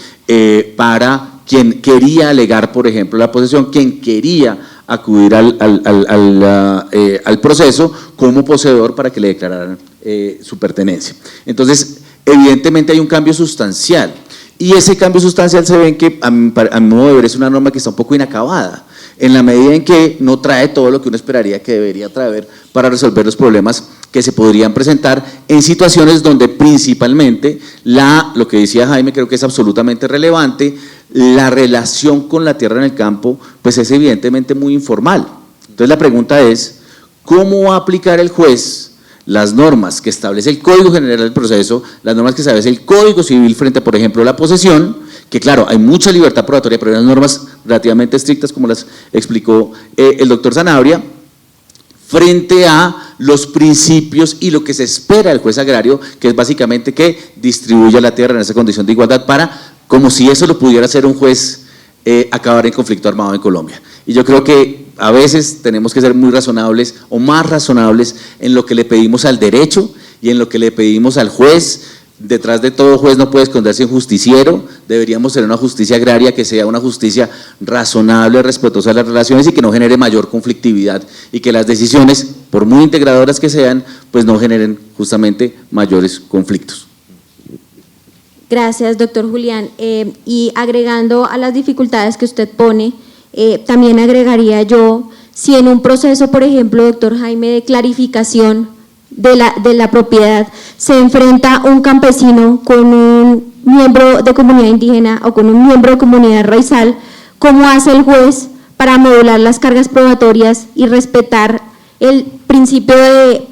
para quien quería alegar, por ejemplo, la posesión, quien quería acudir al proceso como poseedor para que le declararan su pertenencia. Entonces, evidentemente hay un cambio sustancial, y ese cambio sustancial se ve en que, a mi modo de ver, es una norma que está un poco inacabada, en la medida en que no trae todo lo que uno esperaría que debería traer para resolver los problemas que se podrían presentar en situaciones donde principalmente lo que decía Jaime, creo que es absolutamente relevante, la relación con la tierra en el campo pues es evidentemente muy informal. Entonces la pregunta es, ¿cómo va a aplicar el juez las normas que establece el Código General del Proceso, las normas que establece el Código Civil frente, por ejemplo, a la posesión, que claro, hay mucha libertad probatoria, pero hay unas normas relativamente estrictas, como las explicó el doctor Sanabria, frente a los principios y lo que se espera del juez agrario, que es básicamente que distribuya la tierra en esa condición de igualdad para, como si eso lo pudiera hacer un juez, acabar en conflicto armado en Colombia. Y yo creo que a veces tenemos que ser muy razonables o más razonables en lo que le pedimos al derecho y en lo que le pedimos al juez. Detrás de todo juez no puede esconderse un justiciero, deberíamos tener una justicia agraria que sea una justicia razonable, respetuosa de las relaciones y que no genere mayor conflictividad y que las decisiones, por muy integradoras que sean, pues no generen justamente mayores conflictos. Gracias, doctor Julián. Y agregando a las dificultades que usted pone, también agregaría yo, si en un proceso, por ejemplo, doctor Jaime, de clarificación de la propiedad, se enfrenta un campesino con un miembro de comunidad indígena o con un miembro de comunidad raizal, ¿cómo hace el juez para modular las cargas probatorias y respetar el principio de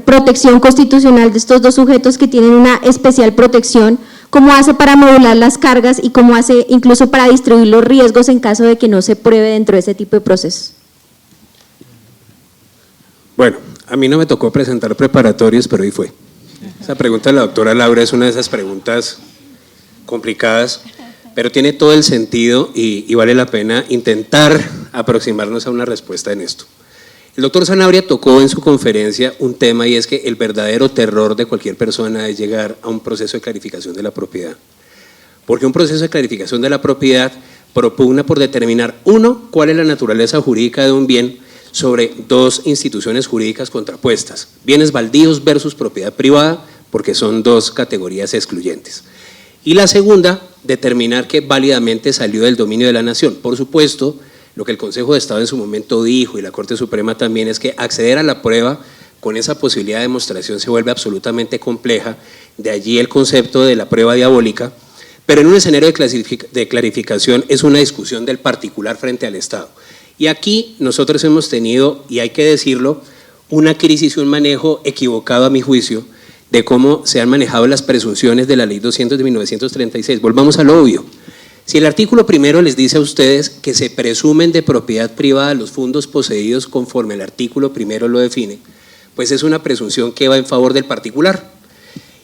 protección constitucional de estos dos sujetos que tienen una especial protección? ¿Cómo hace para modular las cargas y cómo hace incluso para distribuir los riesgos en caso de que no se pruebe dentro de ese tipo de procesos? Bueno, a mí no me tocó presentar preparatorios, pero ahí fue. Esa pregunta de la doctora Laura es una de esas preguntas complicadas, pero tiene todo el sentido y vale la pena intentar aproximarnos a una respuesta en esto. El doctor Sanabria tocó en su conferencia un tema, y es que el verdadero terror de cualquier persona es llegar a un proceso de clarificación de la propiedad. Porque un proceso de clarificación de la propiedad propugna por determinar, uno, cuál es la naturaleza jurídica de un bien sobre dos instituciones jurídicas contrapuestas, bienes baldíos versus propiedad privada, porque son dos categorías excluyentes. Y la segunda, determinar que válidamente salió del dominio de la nación. Por supuesto, lo que el Consejo de Estado en su momento dijo, y la Corte Suprema también, es que acceder a la prueba con esa posibilidad de demostración se vuelve absolutamente compleja, de allí el concepto de la prueba diabólica, pero en un escenario de clarificación es una discusión del particular frente al Estado. Y aquí nosotros hemos tenido, y hay que decirlo, una crisis y un manejo equivocado a mi juicio, de cómo se han manejado las presunciones de la Ley 200 de 1936. Volvamos a lo obvio. Si el artículo primero les dice a ustedes que se presumen de propiedad privada los fondos poseídos conforme el artículo primero lo define, pues es una presunción que va en favor del particular.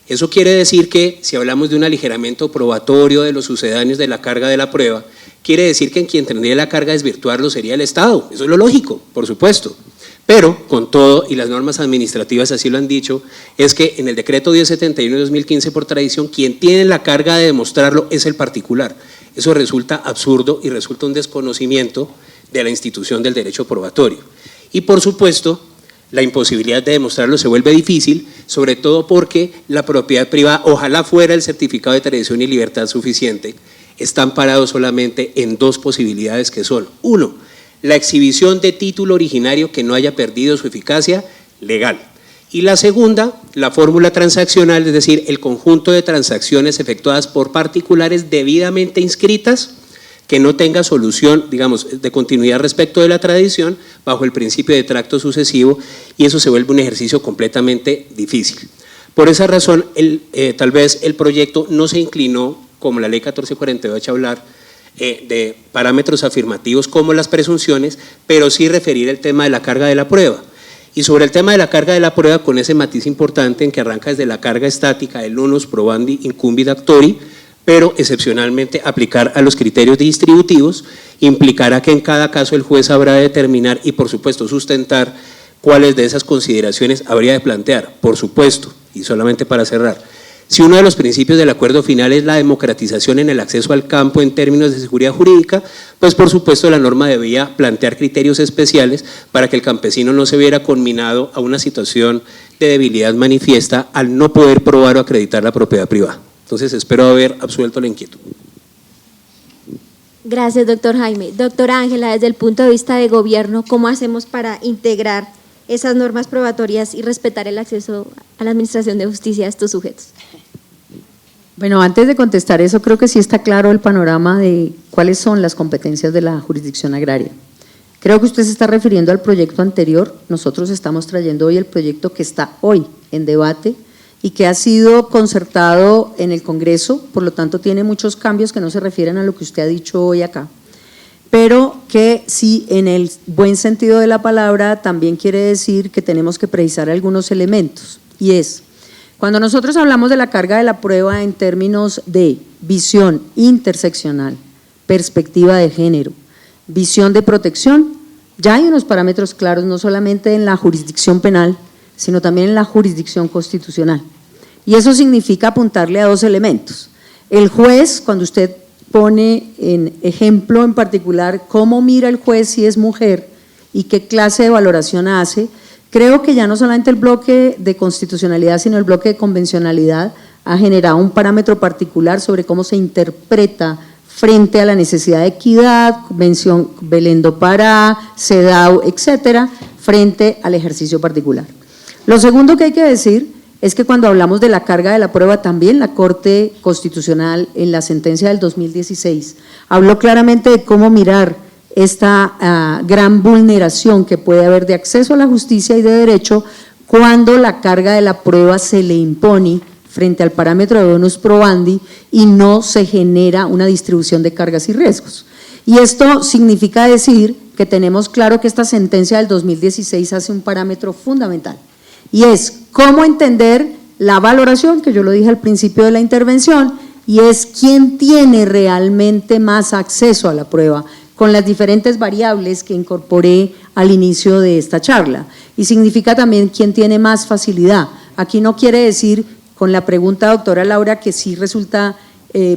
Eso quiere decir que si hablamos de un aligeramiento probatorio de los sucedáneos de la carga de la prueba, quiere decir que quien tendría la carga de desvirtuarlo sería el Estado. Eso es lo lógico, por supuesto. Pero, con todo, y las normas administrativas así lo han dicho, es que en el decreto 1071 de 2015, por tradición, quien tiene la carga de demostrarlo es el particular. Eso resulta absurdo y resulta un desconocimiento de la institución del derecho probatorio. Y, por supuesto, la imposibilidad de demostrarlo se vuelve difícil, sobre todo porque la propiedad privada, ojalá fuera el certificado de tradición y libertad suficiente, está amparado solamente en dos posibilidades que son, uno, la exhibición de título originario que no haya perdido su eficacia legal. Y la segunda, la fórmula transaccional, es decir, el conjunto de transacciones efectuadas por particulares debidamente inscritas que no tenga solución, digamos, de continuidad respecto de la tradición bajo el principio de tracto sucesivo, y eso se vuelve un ejercicio completamente difícil. Por esa razón, tal vez el proyecto no se inclinó, como la ley 1448, a hablar de parámetros afirmativos como las presunciones, pero sí referir el tema de la carga de la prueba. Y sobre el tema de la carga de la prueba, con ese matiz importante en que arranca desde la carga estática, el unus probandi incumbit actori, pero excepcionalmente aplicar a los criterios distributivos, implicará que en cada caso el juez habrá de determinar y por supuesto sustentar cuáles de esas consideraciones habría de plantear. Por supuesto, y solamente para cerrar, si uno de los principios del acuerdo final es la democratización en el acceso al campo en términos de seguridad jurídica, pues por supuesto la norma debía plantear criterios especiales para que el campesino no se viera conminado a una situación de debilidad manifiesta al no poder probar o acreditar la propiedad privada. Entonces espero haber absuelto la inquietud. Gracias, doctor Jaime. Doctora Ángela, desde el punto de vista de gobierno, ¿cómo hacemos para integrar esas normas probatorias y respetar el acceso a la administración de justicia a estos sujetos? Bueno, antes de contestar eso, creo que sí está claro el panorama de cuáles son las competencias de la jurisdicción agraria. Creo que usted se está refiriendo al proyecto anterior. Nosotros estamos trayendo hoy el proyecto que está hoy en debate y que ha sido concertado en el Congreso, por lo tanto tiene muchos cambios que no se refieren a lo que usted ha dicho hoy acá, pero que sí, en el buen sentido de la palabra, también quiere decir que tenemos que precisar algunos elementos, y es, cuando nosotros hablamos de la carga de la prueba en términos de visión interseccional, perspectiva de género, visión de protección, ya hay unos parámetros claros, no solamente en la jurisdicción penal, sino también en la jurisdicción constitucional. Y eso significa apuntarle a dos elementos. El juez, cuando usted pone en ejemplo en particular cómo mira el juez si es mujer y qué clase de valoración hace, creo que ya no solamente el bloque de constitucionalidad, sino el bloque de convencionalidad ha generado un parámetro particular sobre cómo se interpreta frente a la necesidad de equidad, convención Belén do Pará, CEDAW, etcétera, frente al ejercicio particular. Lo segundo que hay que decir es que cuando hablamos de la carga de la prueba, también la Corte Constitucional en la sentencia del 2016 habló claramente de cómo mirar esta gran vulneración que puede haber de acceso a la justicia y de derecho cuando la carga de la prueba se le impone frente al parámetro de onus probandi y no se genera una distribución de cargas y riesgos. Y esto significa decir que tenemos claro que esta sentencia del 2016 hace un parámetro fundamental, y es cómo entender la valoración, que yo lo dije al principio de la intervención, y es quién tiene realmente más acceso a la prueba, con las diferentes variables que incorporé al inicio de esta charla, y significa también quién tiene más facilidad. Aquí no quiere decir, con la pregunta, doctora Laura, que sí resulta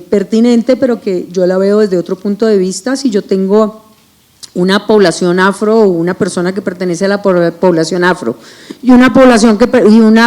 pertinente, pero que yo la veo desde otro punto de vista. Si yo tengo una población afro o una persona que pertenece a la población afro y una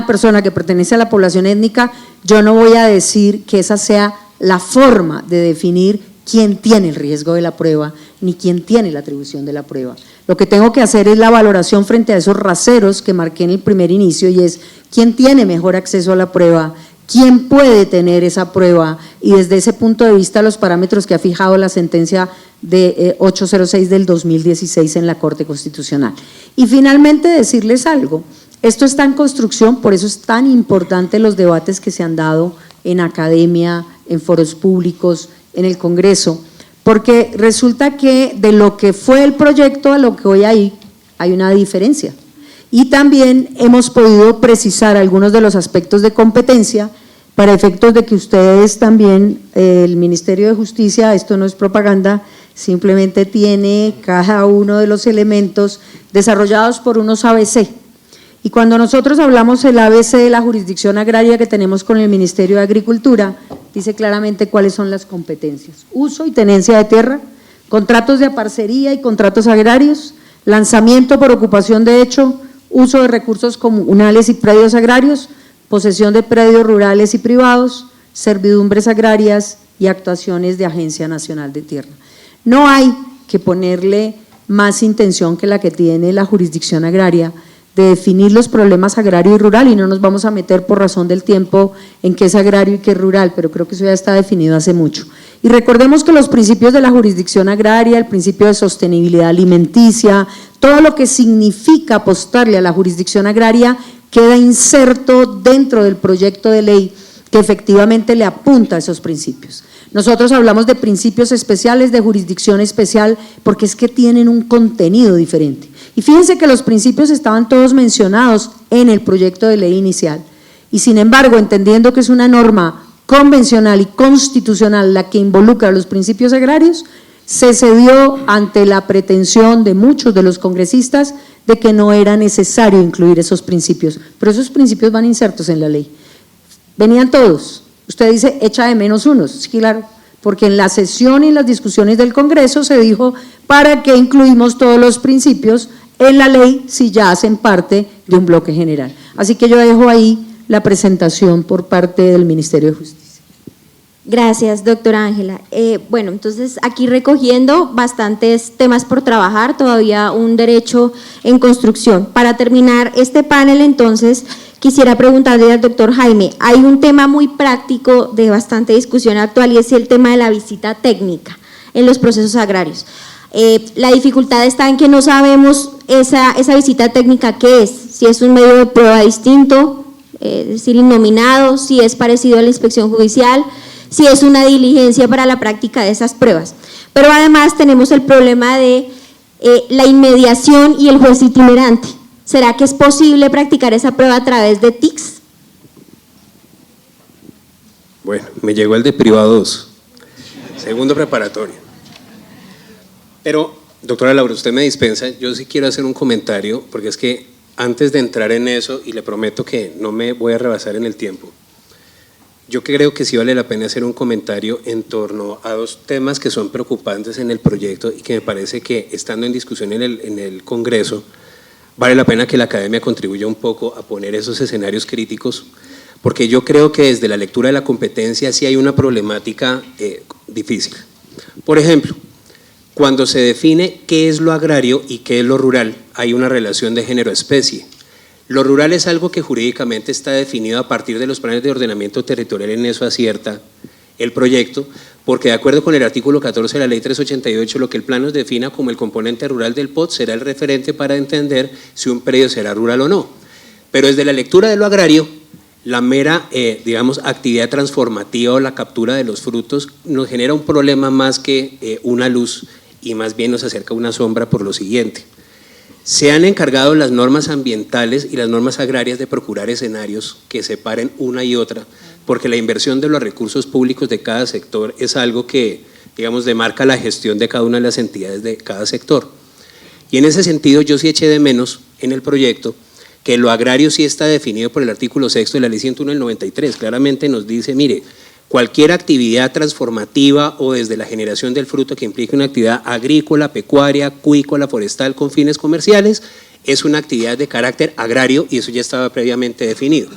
persona que pertenece a la población étnica, yo no voy a decir que esa sea la forma de definir quién tiene el riesgo de la prueba ni quién tiene la atribución de la prueba. Lo que tengo que hacer es la valoración frente a esos raseros que marqué en el primer inicio, y es quién tiene mejor acceso a la prueba, quién puede tener esa prueba, y desde ese punto de vista los parámetros que ha fijado la sentencia de 806 del 2016 en la Corte Constitucional. Y finalmente decirles algo, esto está en construcción, por eso es tan importante los debates que se han dado en academia, en foros públicos, en el Congreso, porque resulta que de lo que fue el proyecto a lo que hoy hay una diferencia. Y también hemos podido precisar algunos de los aspectos de competencia para efectos de que ustedes también, el Ministerio de Justicia, esto no es propaganda, simplemente tiene cada uno de los elementos desarrollados por unos ABC. Y cuando nosotros hablamos el ABC de la jurisdicción agraria que tenemos con el Ministerio de Agricultura, dice claramente cuáles son las competencias: uso y tenencia de tierra, contratos de aparcería y contratos agrarios, lanzamiento por ocupación de hecho, uso de recursos comunales y predios agrarios, posesión de predios rurales y privados, servidumbres agrarias y actuaciones de Agencia Nacional de Tierra. No hay que ponerle más intención que la que tiene la jurisdicción agraria de definir los problemas agrario y rural, y no nos vamos a meter por razón del tiempo en qué es agrario y qué es rural, pero creo que eso ya está definido hace mucho. Y recordemos que los principios de la jurisdicción agraria, el principio de sostenibilidad alimenticia, todo lo que significa apostarle a la jurisdicción agraria queda inserto dentro del proyecto de ley que efectivamente le apunta a esos principios. Nosotros hablamos de principios especiales, de jurisdicción especial, porque es que tienen un contenido diferente. Y fíjense que los principios estaban todos mencionados en el proyecto de ley inicial, y sin embargo, entendiendo que es una norma convencional y constitucional la que involucra los principios agrarios, se cedió ante la pretensión de muchos de los congresistas de que no era necesario incluir esos principios, pero esos principios van insertos en la ley. Venían todos. Usted dice, echa de menos unos, sí, claro, porque en la sesión y en las discusiones del Congreso se dijo, ¿para qué incluimos todos los principios en la ley si ya hacen parte de un bloque general? Así que yo dejo ahí la presentación por parte del Ministerio de Justicia. Gracias, doctora Ángela. Bueno, entonces aquí recogiendo bastantes temas por trabajar, todavía un derecho en construcción. Para terminar este panel, entonces, quisiera preguntarle al doctor Jaime, hay un tema muy práctico de bastante discusión actual, y es el tema de la visita técnica en los procesos agrarios. La dificultad está en que no sabemos esa visita técnica qué es, si es un medio de prueba distinto, es decir, innominado, si es parecido a la inspección judicial, si es una diligencia para la práctica de esas pruebas. Pero además tenemos el problema de la inmediación y el juez itinerante. ¿Será que es posible practicar esa prueba a través de TICs? Bueno, me llegó el de privado 2, segundo preparatorio. Pero, doctora Laura, usted me dispensa, yo sí quiero hacer un comentario, porque es que antes de entrar en eso, y le prometo que no me voy a rebasar en el tiempo, yo creo que sí vale la pena hacer un comentario en torno a dos temas que son preocupantes en el proyecto y que me parece que, estando en discusión en el Congreso, vale la pena que la academia contribuya un poco a poner esos escenarios críticos, porque yo creo que desde la lectura de la competencia sí hay una problemática difícil. Por ejemplo, cuando se define qué es lo agrario y qué es lo rural, hay una relación de género-especie. Lo rural es algo que jurídicamente está definido a partir de los planes de ordenamiento territorial, en eso acierta el proyecto, porque de acuerdo con el artículo 14 de la ley 388, lo que el plan nos defina como el componente rural del POT será el referente para entender si un predio será rural o no. Pero desde la lectura de lo agrario, la mera, digamos, actividad transformativa o la captura de los frutos nos genera un problema más que una luz y más bien nos acerca una sombra por lo siguiente. Se han encargado las normas ambientales y las normas agrarias de procurar escenarios que separen una y otra, porque la inversión de los recursos públicos de cada sector es algo que, digamos, demarca la gestión de cada una de las entidades de cada sector. Y en ese sentido yo sí eché de menos en el proyecto que lo agrario sí está definido por el artículo 6 de la Ley 101 del 93, claramente nos dice, mire, cualquier actividad transformativa o desde la generación del fruto que implique una actividad agrícola, pecuaria, acuícola, forestal con fines comerciales es una actividad de carácter agrario y eso ya estaba previamente definido.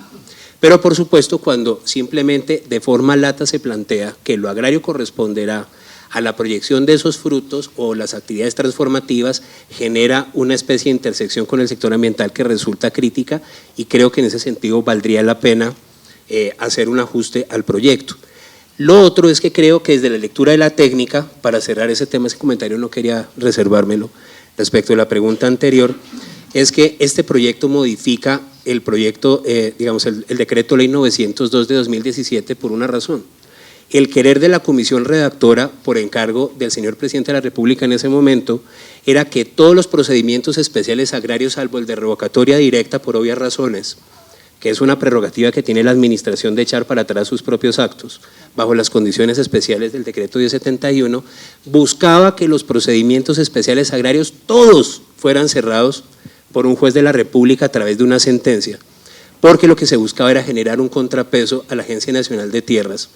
Pero por supuesto cuando simplemente de forma lata se plantea que lo agrario corresponderá a la proyección de esos frutos o las actividades transformativas, genera una especie de intersección con el sector ambiental que resulta crítica y creo que en ese sentido valdría la pena hacer un ajuste al proyecto. Lo otro es que creo que desde la lectura de la técnica, para cerrar ese tema, ese comentario no quería reservármelo respecto a la pregunta anterior, es que este proyecto modifica el proyecto, digamos, el decreto ley 902 de 2017 por una razón. El querer de la comisión redactora, por encargo del señor presidente de la República en ese momento, era que todos los procedimientos especiales agrarios, salvo el de revocatoria directa por obvias razones, que es una prerrogativa que tiene la administración de echar para atrás sus propios actos, bajo las condiciones especiales del decreto 1071, buscaba que los procedimientos especiales agrarios todos fueran cerrados por un juez de la República a través de una sentencia, porque lo que se buscaba era generar un contrapeso a la Agencia Nacional de Tierras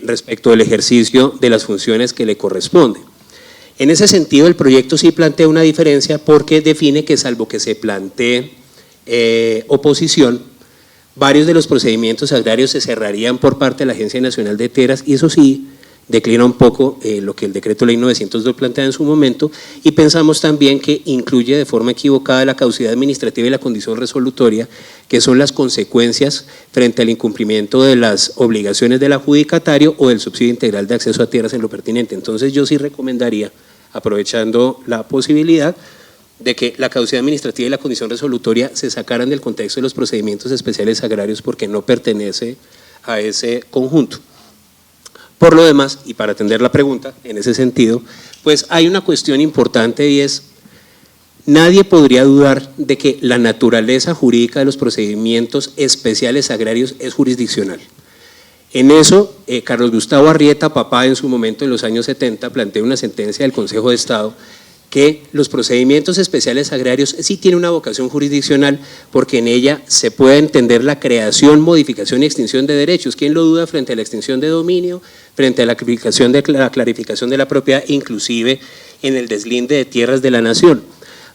respecto del ejercicio de las funciones que le corresponden. En ese sentido, el proyecto sí plantea una diferencia porque define que salvo que se plantee oposición, varios de los procedimientos agrarios se cerrarían por parte de la Agencia Nacional de Tierras y eso sí declina un poco lo que el decreto ley 902 plantea en su momento y pensamos también que incluye de forma equivocada la caducidad administrativa y la condición resolutoria, que son las consecuencias frente al incumplimiento de las obligaciones del adjudicatario o del subsidio integral de acceso a tierras en lo pertinente. Entonces yo sí recomendaría, aprovechando la posibilidad, de que la caducidad administrativa y la condición resolutoria se sacaran del contexto de los procedimientos especiales agrarios porque no pertenece a ese conjunto. Por lo demás, y para atender la pregunta en ese sentido, pues hay una cuestión importante y es, nadie podría dudar de que la naturaleza jurídica de los procedimientos especiales agrarios es jurisdiccional. En eso, Carlos Gustavo Arrieta, papá en su momento en los años 70, planteó una sentencia del Consejo de Estado que los procedimientos especiales agrarios sí tienen una vocación jurisdiccional porque en ella se puede entender la creación, modificación y extinción de derechos. ¿Quién lo duda frente a la extinción de dominio, frente a la clarificación de la propiedad, inclusive en el deslinde de tierras de la nación?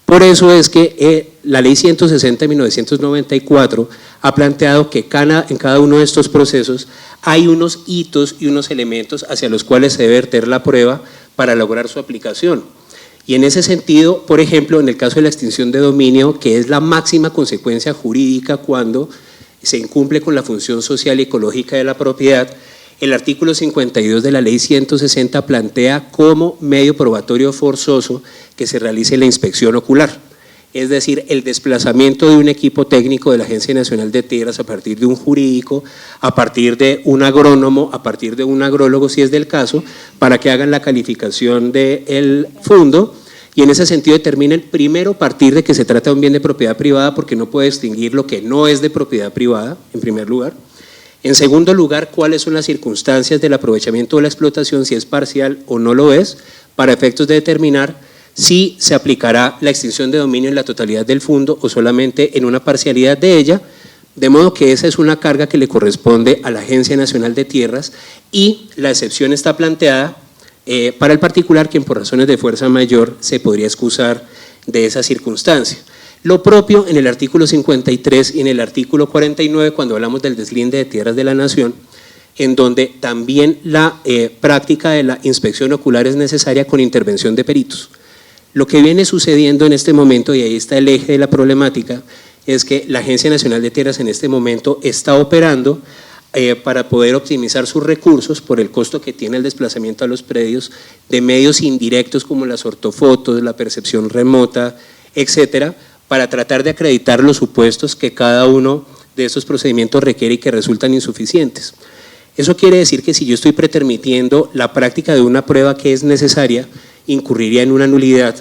Por eso es que la ley 160 de 1994 ha planteado que en cada uno de estos procesos hay unos hitos y unos elementos hacia los cuales se debe verter la prueba para lograr su aplicación. Y en ese sentido, por ejemplo, en el caso de la extinción de dominio, que es la máxima consecuencia jurídica cuando se incumple con la función social y ecológica de la propiedad, el artículo 52 de la ley 160 plantea como medio probatorio forzoso que se realice la inspección ocular, es decir, el desplazamiento de un equipo técnico de la Agencia Nacional de Tierras a partir de un jurídico, a partir de un agrónomo, a partir de un agrólogo, si es del caso, para que hagan la calificación del fondo y en ese sentido determinen primero a partir de que se trata de un bien de propiedad privada porque no puede distinguir lo que no es de propiedad privada, en primer lugar. En segundo lugar, cuáles son las circunstancias del aprovechamiento de la explotación, si es parcial o no lo es, para efectos de determinar si se aplicará la extinción de dominio en la totalidad del fondo o solamente en una parcialidad de ella, de modo que esa es una carga que le corresponde a la Agencia Nacional de Tierras y la excepción está planteada para el particular quien por razones de fuerza mayor se podría excusar de esa circunstancia. Lo propio en el artículo 53 y en el artículo 49 cuando hablamos del deslinde de tierras de la nación, en donde también la práctica de la inspección ocular es necesaria con intervención de peritos. Lo que viene sucediendo en este momento, y ahí está el eje de la problemática, es que la Agencia Nacional de Tierras en este momento está operando para poder optimizar sus recursos por el costo que tiene el desplazamiento a los predios de medios indirectos como las ortofotos, la percepción remota, etcétera, para tratar de acreditar los supuestos que cada uno de estos procedimientos requiere y que resultan insuficientes. Eso quiere decir que si yo estoy pretermitiendo la práctica de una prueba que es necesaria incurriría en una nulidad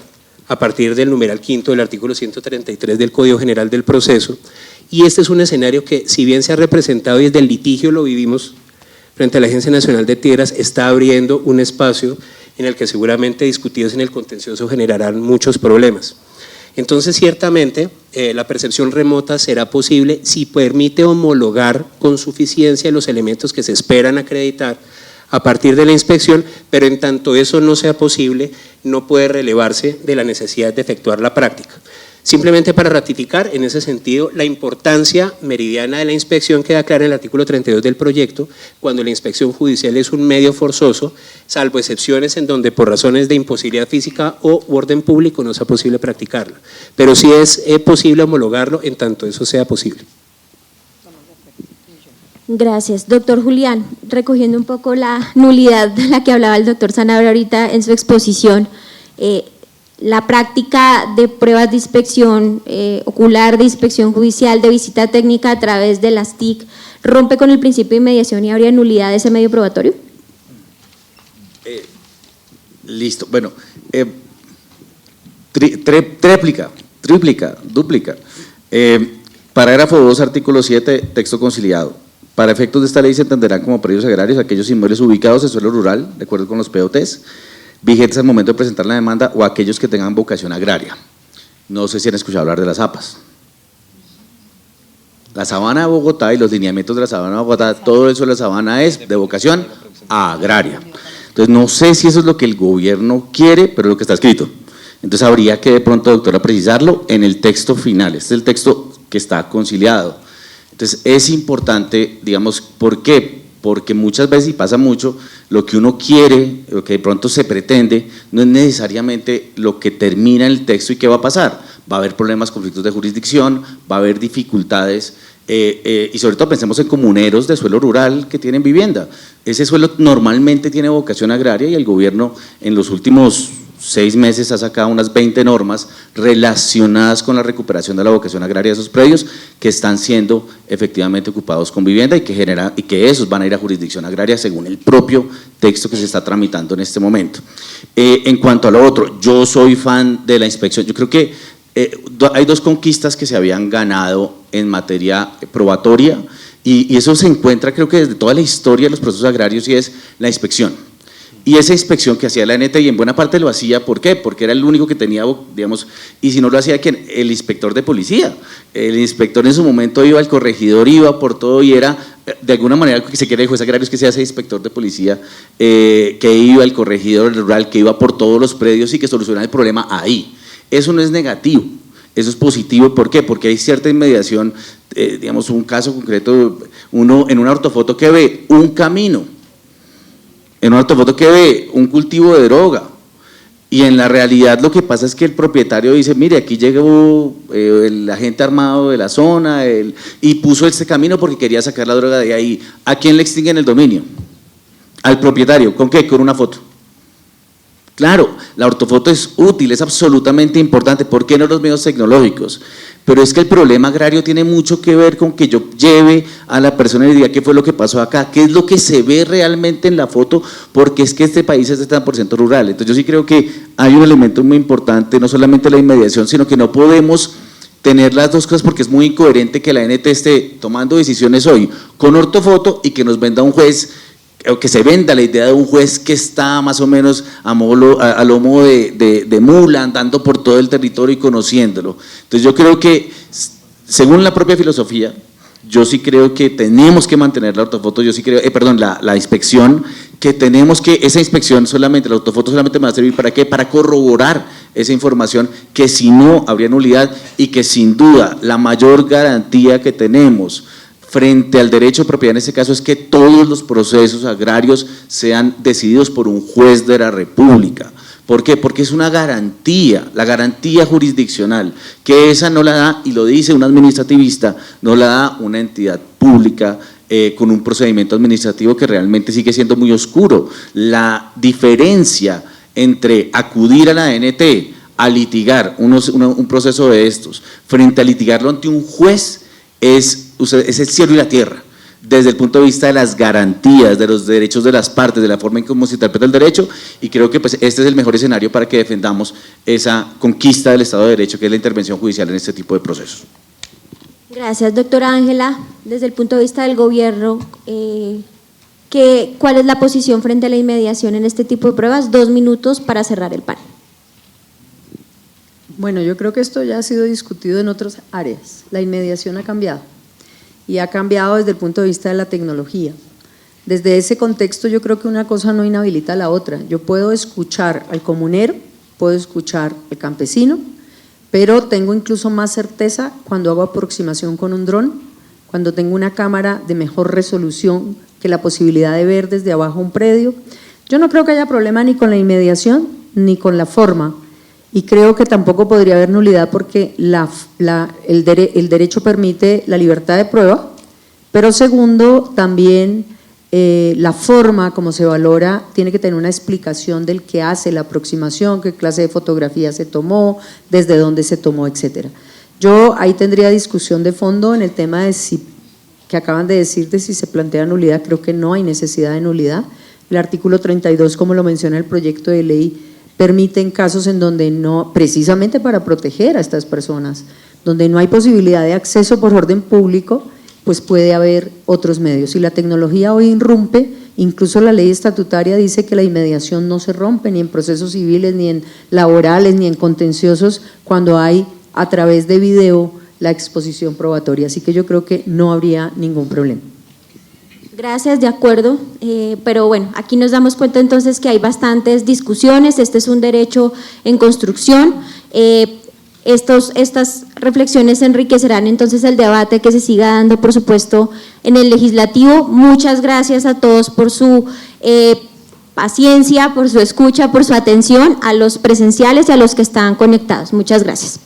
a partir del numeral quinto del artículo 133 del Código General del Proceso, y este es un escenario que, si bien se ha representado y desde el litigio lo vivimos frente a la Agencia Nacional de Tierras, está abriendo un espacio en el que seguramente discutidos en el contencioso generarán muchos problemas. Entonces, ciertamente, la percepción remota será posible si permite homologar con suficiencia los elementos que se esperan acreditar a partir de la inspección, pero en tanto eso no sea posible, no puede relevarse de la necesidad de efectuar la práctica. Simplemente para ratificar en ese sentido la importancia meridiana de la inspección queda clara en el artículo 32 del proyecto, cuando la inspección judicial es un medio forzoso, salvo excepciones en donde por razones de imposibilidad física o orden público no sea posible practicarla. Pero sí es posible homologarlo en tanto eso sea posible. Gracias. Doctor Julián, recogiendo un poco la nulidad de la que hablaba el doctor Sanabria ahorita en su exposición, la práctica de pruebas de inspección ocular, de inspección judicial, de visita técnica a través de las TIC, ¿rompe con el principio de inmediación y habría nulidad de ese medio probatorio? Listo, bueno, tríplica, dúplica. Parágrafo 2, artículo 7, texto conciliado. Para efectos de esta ley se entenderán como predios agrarios aquellos inmuebles ubicados en suelo rural, de acuerdo con los POTs, vigentes al momento de presentar la demanda, o aquellos que tengan vocación agraria. No sé si han escuchado hablar de las APAs. La sabana de Bogotá y los lineamientos de la sabana de Bogotá, todo eso de la sabana es de vocación agraria. Entonces no sé si eso es lo que el gobierno quiere, pero es lo que está escrito. Entonces habría que de pronto, doctora, precisarlo en el texto final. Este es el texto que está conciliado. Entonces es importante, digamos, ¿por qué? Porque muchas veces, y pasa mucho, lo que uno quiere, lo que de pronto se pretende, no es necesariamente lo que termina en el texto. ¿Y qué va a pasar? Va a haber problemas, conflictos de jurisdicción, va a haber dificultades, y sobre todo pensemos en comuneros de suelo rural que tienen vivienda. Ese suelo normalmente tiene vocación agraria y el gobierno en los últimos 6 meses ha sacado unas 20 normas relacionadas con la recuperación de la vocación agraria de esos predios que están siendo efectivamente ocupados con vivienda y que esos van a ir a jurisdicción agraria según el propio texto que se está tramitando en este momento. En cuanto a lo otro, yo soy fan de la inspección. Yo creo que hay 2 conquistas que se habían ganado en materia probatoria y eso se encuentra, creo que desde toda la historia de los procesos agrarios, y es la inspección. Y esa inspección que hacía la NTI en buena parte lo hacía, ¿por qué? Porque era el único que tenía, digamos, y si no lo hacía, ¿quién? El inspector de policía. El inspector en su momento iba al corregidor, iba por todo y era, de alguna manera, que se quiere de juez agrario es que se hace inspector de policía, que iba al corregidor rural, que iba por todos los predios y que solucionaba el problema ahí. Eso no es negativo, eso es positivo. ¿Por qué? Porque hay cierta inmediación, digamos, un caso concreto, uno en una ortofoto que ve un camino, en una ortofoto que ve un cultivo de droga, y en la realidad lo que pasa es que el propietario dice, mire, aquí llegó el agente armado de la zona, y puso este camino porque quería sacar la droga de ahí. ¿A quién le extinguen el dominio? Al propietario. ¿Con qué? Con una foto. Claro, la ortofoto es útil, es absolutamente importante. ¿Por qué no los medios tecnológicos? Pero es que el problema agrario tiene mucho que ver con que yo lleve a la persona y le diga qué fue lo que pasó acá, qué es lo que se ve realmente en la foto, porque es que este país es de 70% rural. Entonces yo sí creo que hay un elemento muy importante, no solamente la inmediación, sino que no podemos tener las dos cosas, porque es muy incoherente que la NT esté tomando decisiones hoy con ortofoto y que nos venda un juez, o que se venda la idea de un juez que está más o menos a lomo de mula, andando por todo el territorio y conociéndolo. Entonces yo creo que, según la propia filosofía, yo sí creo que tenemos que mantener la ortofoto, yo sí creo, la inspección, que tenemos que, esa inspección solamente, la ortofoto solamente me va a servir ¿para qué? Para corroborar esa información, que si no habría nulidad, y que sin duda la mayor garantía que tenemos frente al derecho de propiedad en este caso es que todos los procesos agrarios sean decididos por un juez de la República. ¿Por qué? Porque es una garantía, la garantía jurisdiccional, que esa no la da, y lo dice un administrativista, no la da una entidad pública con un procedimiento administrativo que realmente sigue siendo muy oscuro. La diferencia entre acudir a la ANT a litigar un proceso de estos, frente a litigarlo ante un juez, es el cielo y la tierra. desde el punto de vista de las garantías, de los derechos de las partes, de la forma en cómo se interpreta el derecho, y creo que pues este es el mejor escenario para que defendamos esa conquista del Estado de Derecho, que es la intervención judicial en este tipo de procesos. Gracias, doctora Ángela. Desde el punto de vista del gobierno, ¿cuál es la posición frente a la inmediación en este tipo de pruebas? 2 minutos para cerrar el panel. Bueno, yo creo que esto ya ha sido discutido en otras áreas. La inmediación ha cambiado y ha cambiado desde el punto de vista de la tecnología. Desde ese contexto yo creo que una cosa no inhabilita a la otra. Yo puedo escuchar al comunero, puedo escuchar al campesino, pero tengo incluso más certeza cuando hago aproximación con un dron, cuando tengo una cámara de mejor resolución que la posibilidad de ver desde abajo un predio. Yo no creo que haya problema ni con la inmediación ni con la forma, y creo que tampoco podría haber nulidad porque el derecho permite la libertad de prueba, pero segundo, también la forma como se valora tiene que tener una explicación del que hace la aproximación, qué clase de fotografía se tomó, desde dónde se tomó, etcétera. Yo ahí tendría discusión de fondo en el tema de que acaban de decir de si se plantea nulidad. Creo que no hay necesidad de nulidad. El artículo 32, como lo menciona el proyecto de ley, permite en casos en donde no, precisamente para proteger a estas personas, donde no hay posibilidad de acceso por orden público, pues puede haber otros medios. Y la tecnología hoy irrumpe, incluso la ley estatutaria dice que la inmediación no se rompe ni en procesos civiles, ni en laborales, ni en contenciosos, cuando hay a través de video la exposición probatoria. Así que yo creo que no habría ningún problema. Gracias, de acuerdo, pero bueno, aquí nos damos cuenta entonces que hay bastantes discusiones, este es un derecho en construcción, estas reflexiones enriquecerán entonces el debate que se siga dando, por supuesto, en el legislativo. Muchas gracias a todos por su paciencia, por su escucha, por su atención, a los presenciales y a los que están conectados. Muchas gracias.